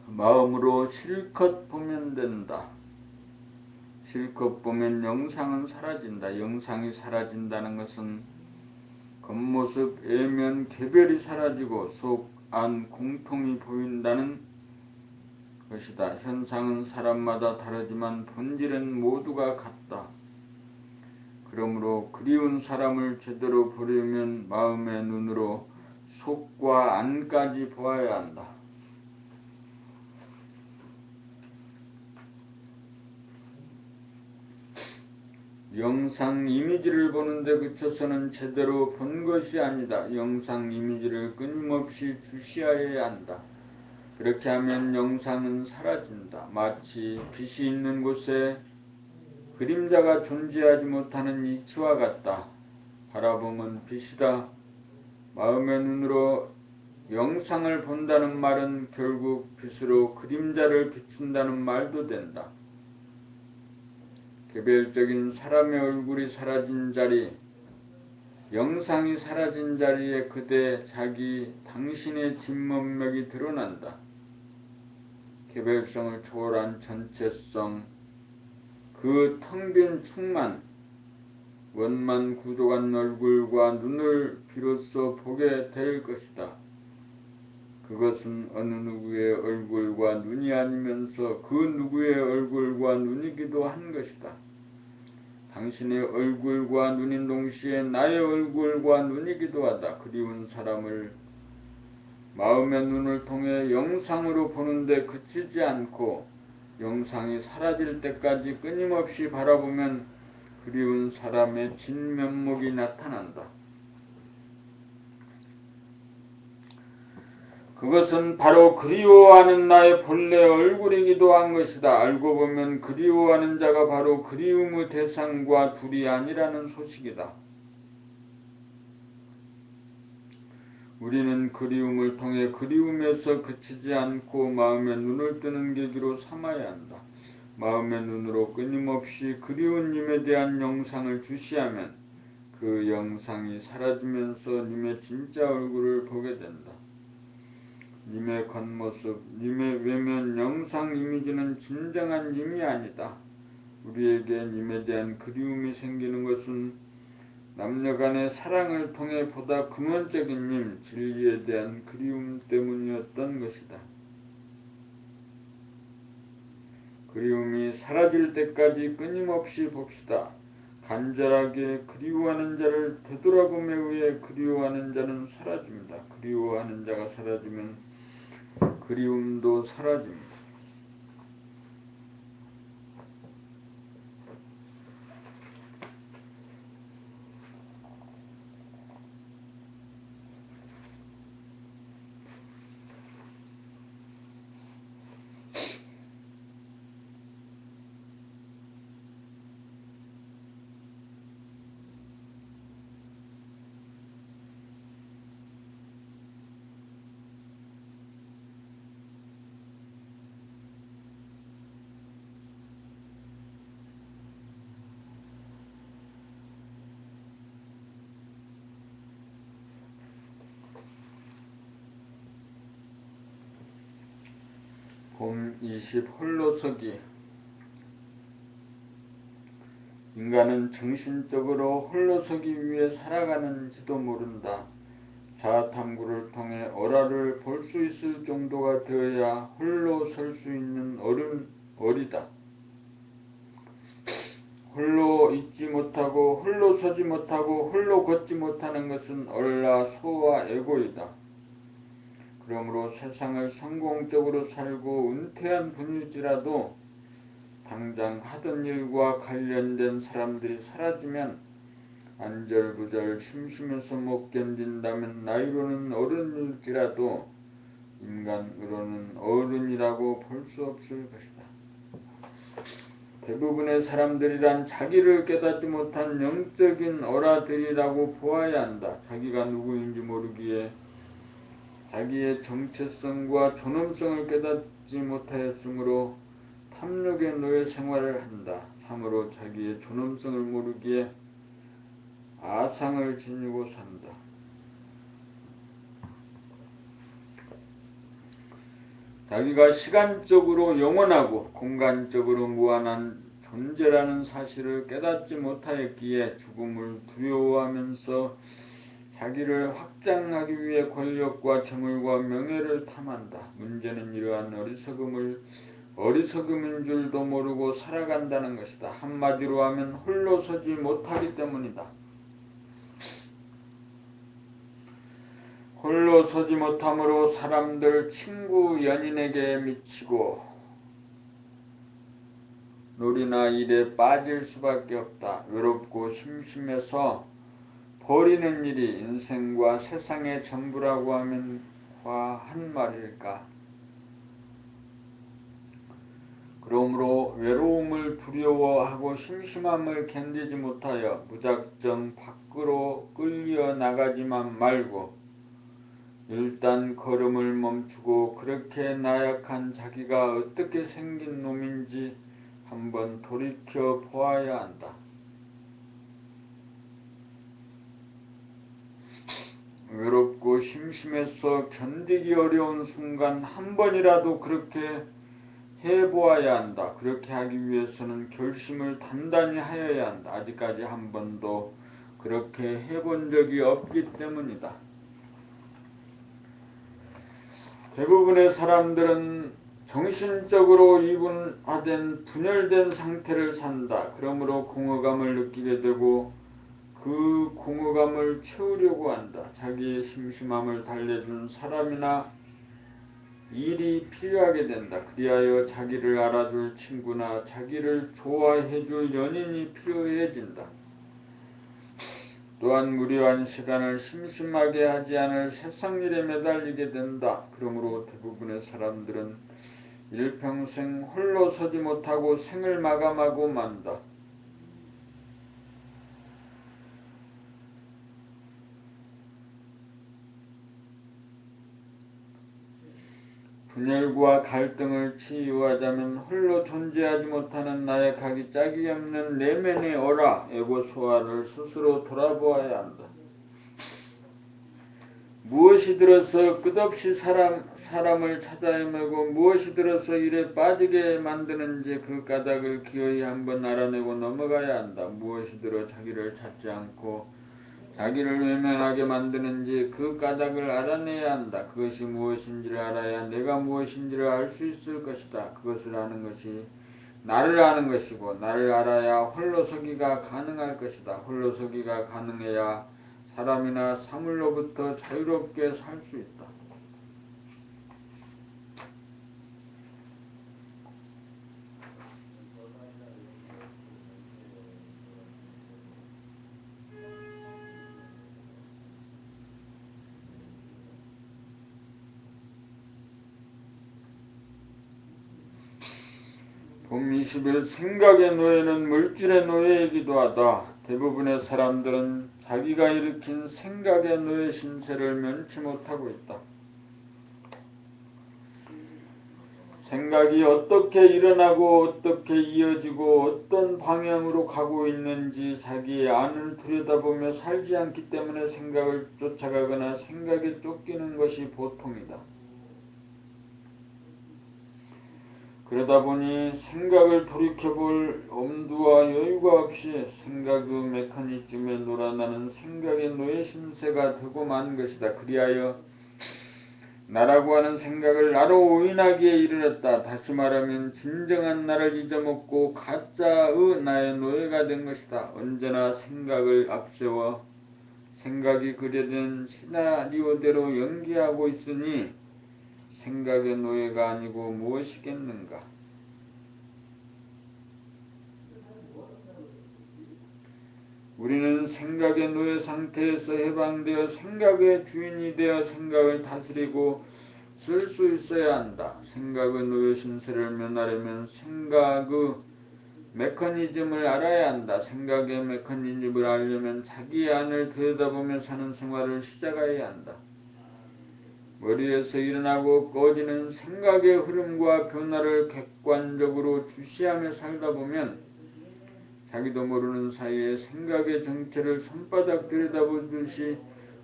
[SPEAKER 1] 마음으로 실컷 보면 된다. 실컷 보면 영상은 사라진다. 영상이 사라진다는 것은 겉모습, 외면, 개별이 사라지고 속, 안, 공통이 보인다는 것이다. 현상은 사람마다 다르지만 본질은 모두가 같다. 그러므로 그리운 사람을 제대로 보려면 마음의 눈으로 속과 안까지 보아야 한다. 영상 이미지를 보는데 그쳐서는 제대로 본 것이 아니다. 영상 이미지를 끊임없이 주시하여야 한다. 그렇게 하면 영상은 사라진다. 마치 빛이 있는 곳에 그림자가 존재하지 못하는 이치와 같다. 바라보면 빛이다. 마음의 눈으로 영상을 본다는 말은 결국 빛으로 그림자를 비춘다는 말도 된다. 개별적인 사람의 얼굴이 사라진 자리, 영상이 사라진 자리에 그대 자기 당신의 진면목이 드러난다. 개별성을 초월한 전체성, 그 텅 빈 충만, 원만 구조한 얼굴과 눈을 비로소 보게 될 것이다. 그것은 어느 누구의 얼굴과 눈이 아니면서 그 누구의 얼굴과 눈이기도 한 것이다. 당신의 얼굴과 눈인 동시에 나의 얼굴과 눈이기도 하다. 그리운 사람을 마음의 눈을 통해 영상으로 보는데 그치지 않고 영상이 사라질 때까지 끊임없이 바라보면 그리운 사람의 진면목이 나타난다. 그것은 바로 그리워하는 나의 본래 얼굴이기도 한 것이다. 알고 보면 그리워하는 자가 바로 그리움의 대상과 둘이 아니라는 소식이다. 우리는 그리움을 통해 그리움에서 그치지 않고 마음의 눈을 뜨는 계기로 삼아야 한다. 마음의 눈으로 끊임없이 그리운 님에 대한 영상을 주시하면 그 영상이 사라지면서 님의 진짜 얼굴을 보게 된다. 님의 겉모습, 님의 외면 영상 이미지는 진정한 님이 아니다. 우리에게 님에 대한 그리움이 생기는 것은 남녀간의 사랑을 통해 보다 근원적인 님, 진리에 대한 그리움 때문이었던 것이다. 그리움이 사라질 때까지 끊임없이 봅시다. 간절하게 그리워하는 자를 되돌아봄에 의해 그리워하는 자는 사라집니다. 그리워하는 자가 사라지면 그리움도 사라집니다. 봄 20 홀로서기. 인간은 정신적으로 홀로서기 위해 살아가는지도 모른다. 자아탐구를 통해 어라를 볼 수 있을 정도가 되어야 홀로 설 수 있는 어리다. 홀로 있지 못하고 홀로 서지 못하고 홀로 걷지 못하는 것은 얼라 소와 에고이다. 그러므로 세상을 성공적으로 살고 은퇴한 분일지라도 당장 하던 일과 관련된 사람들이 사라지면 안절부절 심심해서 못 견딘다면 나이로는 어른일지라도 인간으로는 어른이라고 볼 수 없을 것이다. 대부분의 사람들이란 자기를 깨닫지 못한 영적인 어라들이라고 보아야 한다. 자기가 누구인지 모르기에 자기의 정체성과 존엄성을 깨닫지 못하였으므로 탐욕의 노예 생활을 한다. 참으로 자기의 존엄성을 모르기에 아상을 지니고 산다. 자기가 시간적으로 영원하고 공간적으로 무한한 존재라는 사실을 깨닫지 못하였기에 죽음을 두려워하면서 자기를 확장하기 위해 권력과 재물과 명예를 탐한다. 문제는 이러한 어리석음인 줄도 모르고 살아간다는 것이다. 한마디로 하면 홀로 서지 못하기 때문이다. 홀로 서지 못함으로 사람들, 친구, 연인에게 미치고 놀이나 일에 빠질 수밖에 없다. 외롭고 심심해서 버리는 일이 인생과 세상의 전부라고 하면 과한 말일까? 그러므로 외로움을 두려워하고 심심함을 견디지 못하여 무작정 밖으로 끌려 나가지만 말고 일단 걸음을 멈추고 그렇게 나약한 자기가 어떻게 생긴 놈인지 한번 돌이켜 보아야 한다. 외롭고 심심해서 견디기 어려운 순간 한 번이라도 그렇게 해보아야 한다. 그렇게 하기 위해서는 결심을 단단히 하여야 한다. 아직까지 한 번도 그렇게 해본 적이 없기 때문이다. 대부분의 사람들은 정신적으로 이분화된 분열된 상태를 산다. 그러므로 공허감을 느끼게 되고 그 공허감을 채우려고 한다. 자기의 심심함을 달래준 사람이나 일이 필요하게 된다. 그리하여 자기를 알아줄 친구나 자기를 좋아해줄 연인이 필요해진다. 또한 무료한 시간을 심심하게 하지 않을 세상 일에 매달리게 된다. 그러므로 대부분의 사람들은 일평생 홀로 서지 못하고 생을 마감하고 만다. 분열과 갈등을 치유하자면 홀로 존재하지 못하는 나약하기 짝이 없는 내면의 어라, 에고 소화를 스스로 돌아보아야 한다. 무엇이 들어서 끝없이 사람을 찾아 헤매고 무엇이 들어서 일에 빠지게 만드는지 그 까닭을 기어이 한번 알아내고 넘어가야 한다. 무엇이 들어 자기를 찾지 않고 자기를 외면하게 만드는지 그 까닭을 알아내야 한다. 그것이 무엇인지를 알아야 내가 무엇인지를 알 수 있을 것이다. 그것을 아는 것이 나를 아는 것이고 나를 알아야 홀로서기가 가능할 것이다. 홀로서기가 가능해야 사람이나 사물로부터 자유롭게 살 수 있다. 봄 20일 생각의 노예는 물질의 노예이기도 하다. 대부분의 사람들은 자기가 일으킨 생각의 노예 신세를 면치 못하고 있다. 생각이 어떻게 일어나고 어떻게 이어지고 어떤 방향으로 가고 있는지 자기의 안을 들여다보며 살지 않기 때문에 생각을 쫓아가거나 생각에 쫓기는 것이 보통이다. 그러다 보니 생각을 돌이켜볼 엄두와 여유가 없이 생각의 메커니즘에 놀아나는 생각의 노예 신세가 되고 만 것이다. 그리하여 나라고 하는 생각을 나로 오인하기에 이르렀다. 다시 말하면 진정한 나를 잊어먹고 가짜의 나의 노예가 된 것이다. 언제나 생각을 앞세워 생각이 그려낸 시나리오대로 연기하고 있으니 생각의 노예가 아니고 무엇이겠는가? 우리는 생각의 노예 상태에서 해방되어 생각의 주인이 되어 생각을 다스리고 쓸 수 있어야 한다. 생각의 노예 신세를 면하려면 생각의 메커니즘을 알아야 한다. 생각의 메커니즘을 알려면 자기 안을 들여다보며 사는 생활을 시작해야 한다. 머리에서 일어나고 꺼지는 생각의 흐름과 변화를 객관적으로 주시하며 살다 보면 자기도 모르는 사이에 생각의 정체를 손바닥 들여다보듯이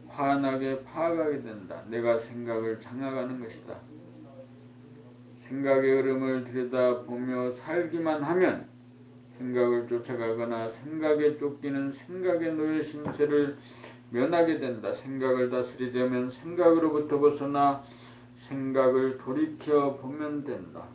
[SPEAKER 1] 환하게 파악하게 된다. 내가 생각을 장악하는 것이다. 생각의 흐름을 들여다보며 살기만 하면 생각을 쫓아가거나 생각에 쫓기는 생각의 노예 신세를 면하게 된다. 생각을 다스리려면 생각으로부터 벗어나 생각을 돌이켜 보면 된다.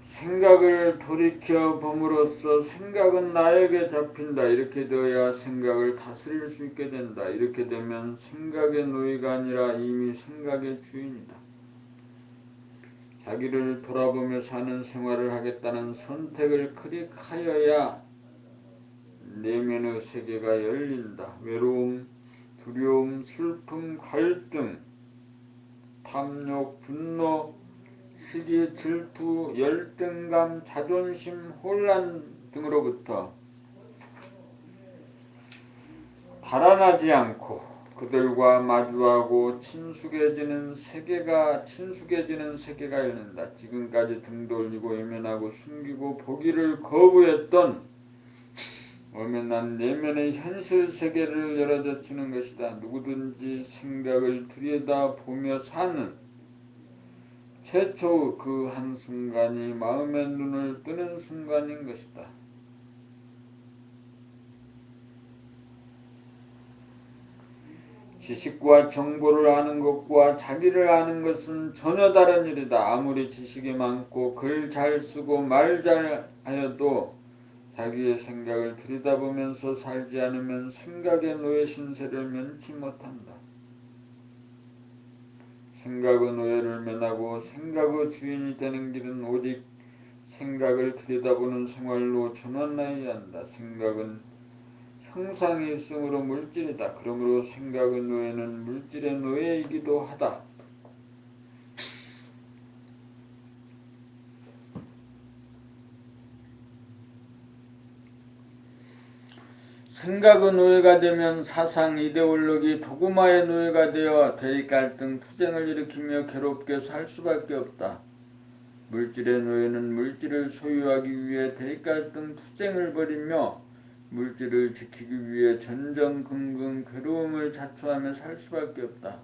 [SPEAKER 1] 생각을 돌이켜 봄으로써 생각은 나에게 잡힌다. 이렇게 되어야 생각을 다스릴 수 있게 된다. 이렇게 되면 생각의 노예가 아니라 이미 생각의 주인이다. 자기를 돌아보며 사는 생활을 하겠다는 선택을 클릭하여야 내면의 세계가 열린다. 외로움, 두려움, 슬픔, 갈등, 탐욕, 분노, 시기, 질투, 열등감, 자존심, 혼란 등으로부터 달아나지 않고 그들과 마주하고 친숙해지는 세계가 열린다. 지금까지 등 돌리고 외면하고 숨기고 보기를 거부했던 엄연한 내면의 현실 세계를 열어젖히는 것이다. 누구든지 생각을 들여다보며 사는 최초의 그 한순간이 마음의 눈을 뜨는 순간인 것이다. 지식과 정보를 아는 것과 자기를 아는 것은 전혀 다른 일이다. 아무리 지식이 많고 글 잘 쓰고 말 잘하여도 자기의 생각을 들여다보면서 살지 않으면 생각의 노예 신세를 면치 못한다. 생각의 노예를 면하고 생각의 주인이 되는 길은 오직 생각을 들여다보는 생활로 전환하여야 한다. 생각은 형상이 있으므로 물질이다. 그러므로 생각의 노예는 물질의 노예이기도 하다. 생각의 노예가 되면 사상, 이데올로기, 도구마의 노예가 되어 대립갈등, 투쟁을 일으키며 괴롭게 살 수밖에 없다. 물질의 노예는 물질을 소유하기 위해 대립갈등, 투쟁을 벌이며 물질을 지키기 위해 전전긍긍 괴로움을 자초하며 살 수밖에 없다.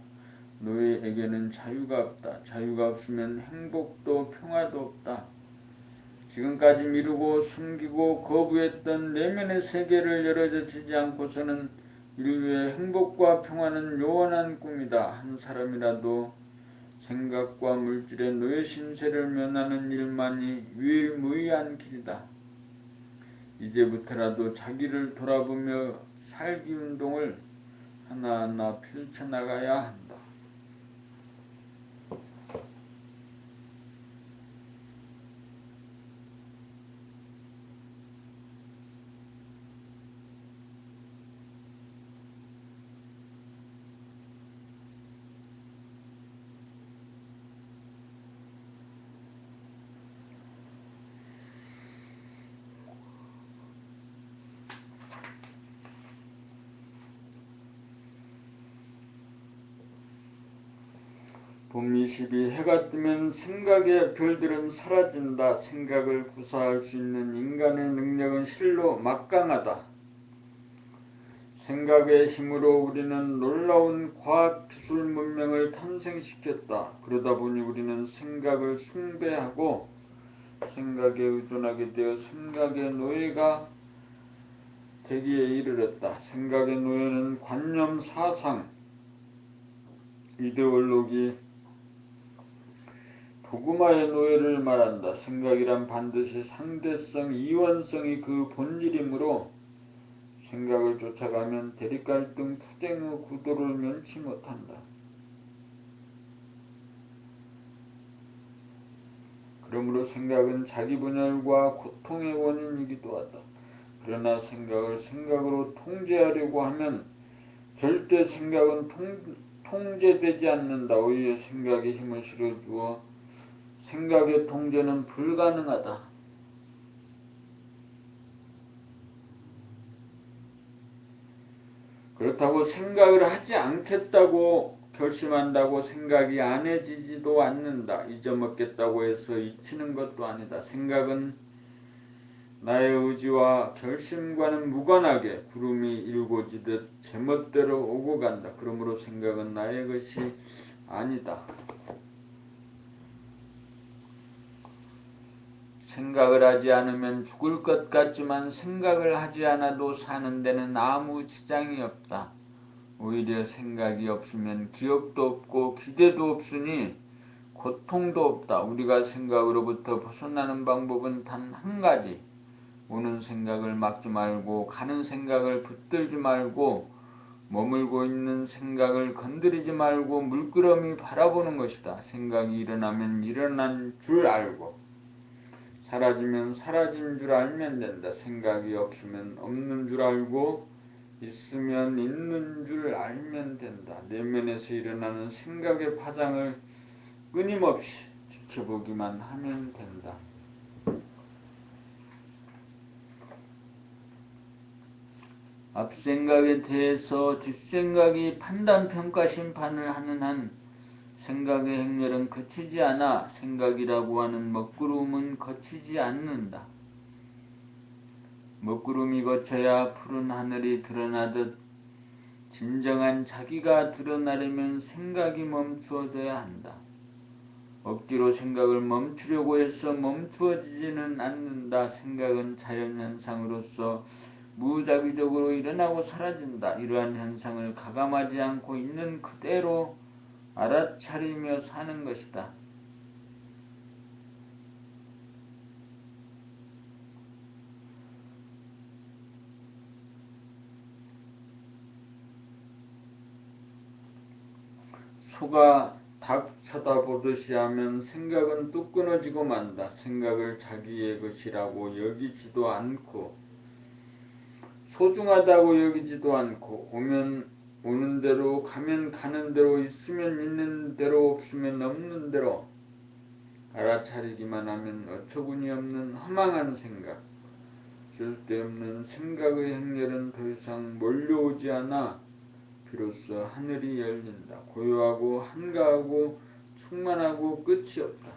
[SPEAKER 1] 노예에게는 자유가 없다. 자유가 없으면 행복도 평화도 없다. 지금까지 미루고 숨기고 거부했던 내면의 세계를 열어젖히지 않고서는 인류의 행복과 평화는 요원한 꿈이다. 한 사람이라도 생각과 물질의 노예 신세를 면하는 일만이 유일무이한 길이다. 이제부터라도 자기를 돌아보며 살기 운동을 하나하나 펼쳐나가야 한다. 봄 22 해가 뜨면 생각의 별들은 사라진다. 생각을 구사할 수 있는 인간의 능력은 실로 막강하다. 생각의 힘으로 우리는 놀라운 과학 기술 문명을 탄생시켰다. 그러다 보니 우리는 생각을 숭배하고 생각에 의존하게 되어 생각의 노예가 되기에 이르렀다. 생각의 노예는 관념, 사상, 이데올로기, 도구마의 노예를 말한다. 생각이란 반드시 상대성, 이원성이 그 본질이므로 생각을 쫓아가면 대립갈등, 투쟁의 구도를 면치 못한다. 그러므로 생각은 자기 분열과 고통의 원인이기도 하다. 그러나 생각을 생각으로 통제하려고 하면 절대 생각은 통제되지 않는다. 오히려 생각에 힘을 실어주어 생각의 통제는 불가능하다. 그렇다고 생각을 하지 않겠다고 결심한다고 생각이 안 해지지도 않는다. 잊어먹겠다고 해서 잊히는 것도 아니다. 생각은 나의 의지와 결심과는 무관하게 구름이 일고지듯 제멋대로 오고 간다. 그러므로 생각은 나의 것이 아니다. 생각을 하지 않으면 죽을 것 같지만 생각을 하지 않아도 사는 데는 아무 지장이 없다. 오히려 생각이 없으면 기억도 없고 기대도 없으니 고통도 없다. 우리가 생각으로부터 벗어나는 방법은 단 한 가지. 오는 생각을 막지 말고 가는 생각을 붙들지 말고 머물고 있는 생각을 건드리지 말고 물끄러미 바라보는 것이다. 생각이 일어나면 일어난 줄 알고 사라지면 사라진 줄 알면 된다. 생각이 없으면 없는 줄 알고 있으면 있는 줄 알면 된다. 내면에서 일어나는 생각의 파장을 끊임없이 지켜보기만 하면 된다. 앞생각에 대해서 뒷생각이 판단, 평가, 심판을 하는 한 생각의 행렬은 그치지 않아 생각이라고 하는 먹구름은 거치지 않는다. 먹구름이 거쳐야 푸른 하늘이 드러나듯 진정한 자기가 드러나려면 생각이 멈추어져야 한다. 억지로 생각을 멈추려고 해서 멈추어지지는 않는다. 생각은 자연현상으로서 무작위적으로 일어나고 사라진다. 이러한 현상을 가감하지 않고 있는 그대로 알아차리며 사는 것이다. 소가 닭 쳐다보듯이 하면 생각은 뚝 끊어지고 만다. 생각을 자기의 것이라고 여기지도 않고 소중하다고 여기지도 않고 오면 오는 대로 가면 가는 대로 있으면 있는 대로 없으면 없는 대로 알아차리기만 하면 어처구니 없는 허망한 생각, 쓸데없는 생각의 행렬은 더 이상 몰려오지 않아 비로소 하늘이 열린다. 고요하고 한가하고 충만하고 끝이 없다.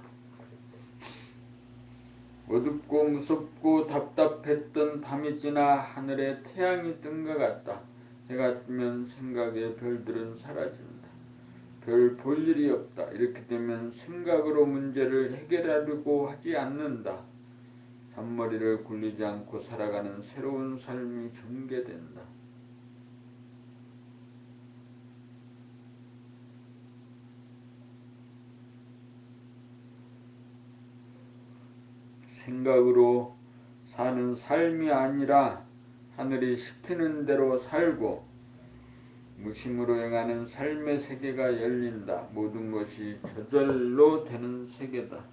[SPEAKER 1] 어둡고 무섭고 답답했던 밤이 지나 하늘에 태양이 뜬 것 같다. 해가 뜨면 생각의 별들은 사라진다. 별 볼 일이 없다. 이렇게 되면 생각으로 문제를 해결하려고 하지 않는다. 잔머리를 굴리지 않고 살아가는 새로운 삶이 전개된다. 생각으로 사는 삶이 아니라 하늘이 시키는 대로 살고 무심으로 행하는 삶의 세계가 열린다. 모든 것이 저절로 되는 세계다.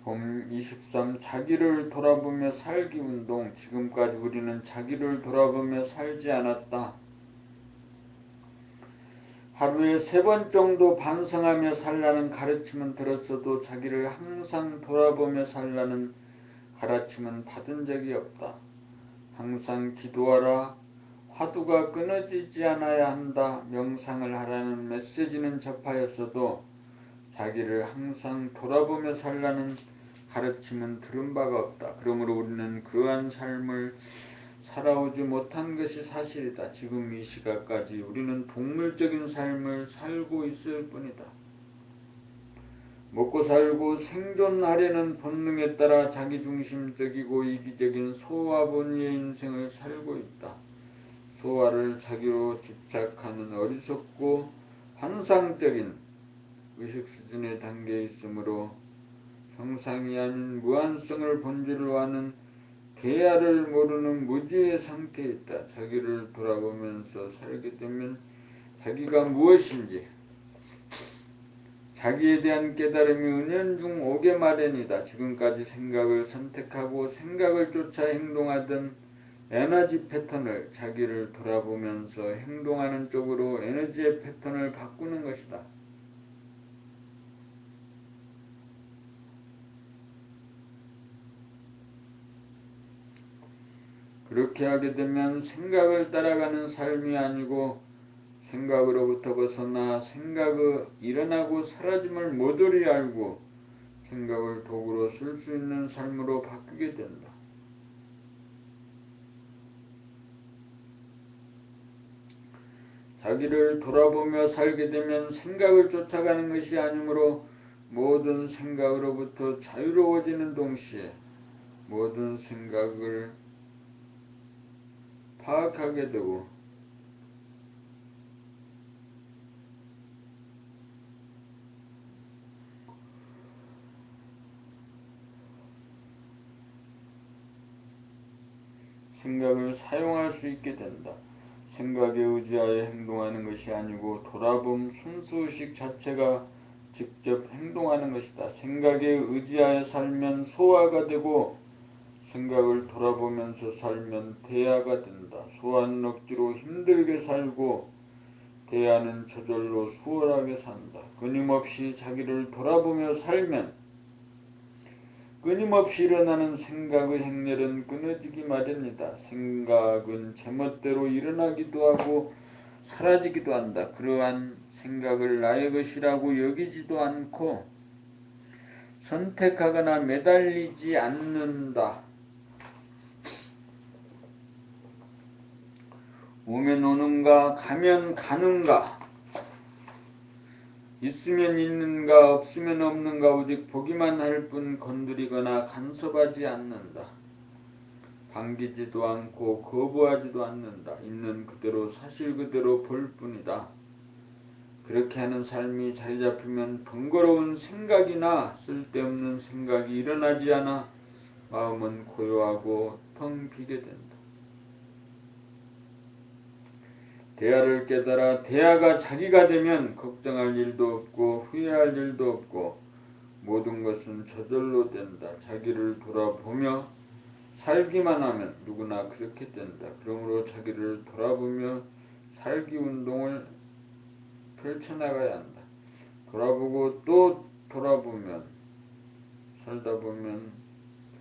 [SPEAKER 1] 봄 23. 자기를 돌아보며 살기 운동. 지금까지 우리는 자기를 돌아보며 살지 않았다. 하루에 3번 정도 반성하며 살라는 가르침은 들었어도 자기를 항상 돌아보며 살라는 가르침은 받은 적이 없다. 항상 기도하라. 화두가 끊어지지 않아야 한다. 명상을 하라는 메시지는 접하였어도 자기를 항상 돌아보며 살라는 가르침은 들은 바가 없다. 그러므로 우리는 그러한 삶을 살아오지 못한 것이 사실이다. 지금 이 시각까지 우리는 동물적인 삶을 살고 있을 뿐이다. 먹고 살고 생존하려는 본능에 따라 자기중심적이고 이기적인 소화 본위의 인생을 살고 있다. 소화를 자기로 집착하는 어리석고 환상적인 의식 수준의 단계에 있으므로 형상이 아닌 무한성을 본질로 하는 대야를 모르는 무지의 상태에 있다. 자기를 돌아보면서 살게 되면 자기가 무엇인지 자기에 대한 깨달음이 은연중 오게 마련이다. 지금까지 생각을 선택하고 생각을 쫓아 행동하던 에너지 패턴을 자기를 돌아보면서 행동하는 쪽으로 에너지의 패턴을 바꾸는 것이다. 그렇게 하게 되면 생각을 따라가는 삶이 아니고 생각으로부터 벗어나 생각의 일어나고 사라짐을 모조리 알고 생각을 도구로 쓸 수 있는 삶으로 바뀌게 된다. 자기를 돌아보며 살게 되면 생각을 쫓아가는 것이 아니므로 모든 생각으로부터 자유로워지는 동시에 모든 생각을 파악하게 되고 생각을 사용할 수 있게 된다. 생각에 의지하여 행동하는 것이 아니고 돌아봄 순수의식 자체가 직접 행동하는 것이다. 생각에 의지하여 살면 소화가 되고 생각을 돌아보면서 살면 대야가 된다. 소화는 억지로 힘들게 살고 대야는 저절로 수월하게 산다. 끊임없이 자기를 돌아보며 살면 끊임없이 일어나는 생각의 행렬은 끊어지기 마련이다. 생각은 제멋대로 일어나기도 하고 사라지기도 한다. 그러한 생각을 나의 것이라고 여기지도 않고 선택하거나 매달리지 않는다. 오면 오는가 가면 가는가 있으면 있는가 없으면 없는가 오직 보기만 할 뿐 건드리거나 간섭하지 않는다. 반기지도 않고 거부하지도 않는다. 있는 그대로 사실 그대로 볼 뿐이다. 그렇게 하는 삶이 자리 잡히면 번거로운 생각이나 쓸데없는 생각이 일어나지 않아 마음은 고요하고 텅 비게 된다. 대야를 깨달아 대야가 자기가 되면 걱정할 일도 없고 후회할 일도 없고 모든 것은 저절로 된다. 자기를 돌아보며 살기만 하면 누구나 그렇게 된다. 그러므로 자기를 돌아보며 살기 운동을 펼쳐나가야 한다. 돌아보고 또 돌아보면 살다 보면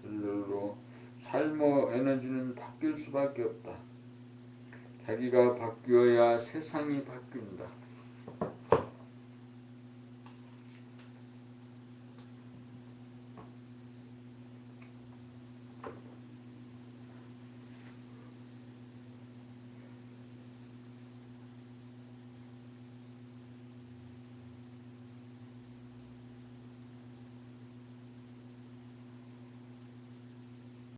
[SPEAKER 1] 저절로 삶의 에너지는 바뀔 수밖에 없다. 자기가 바뀌어야 세상이 바뀐다.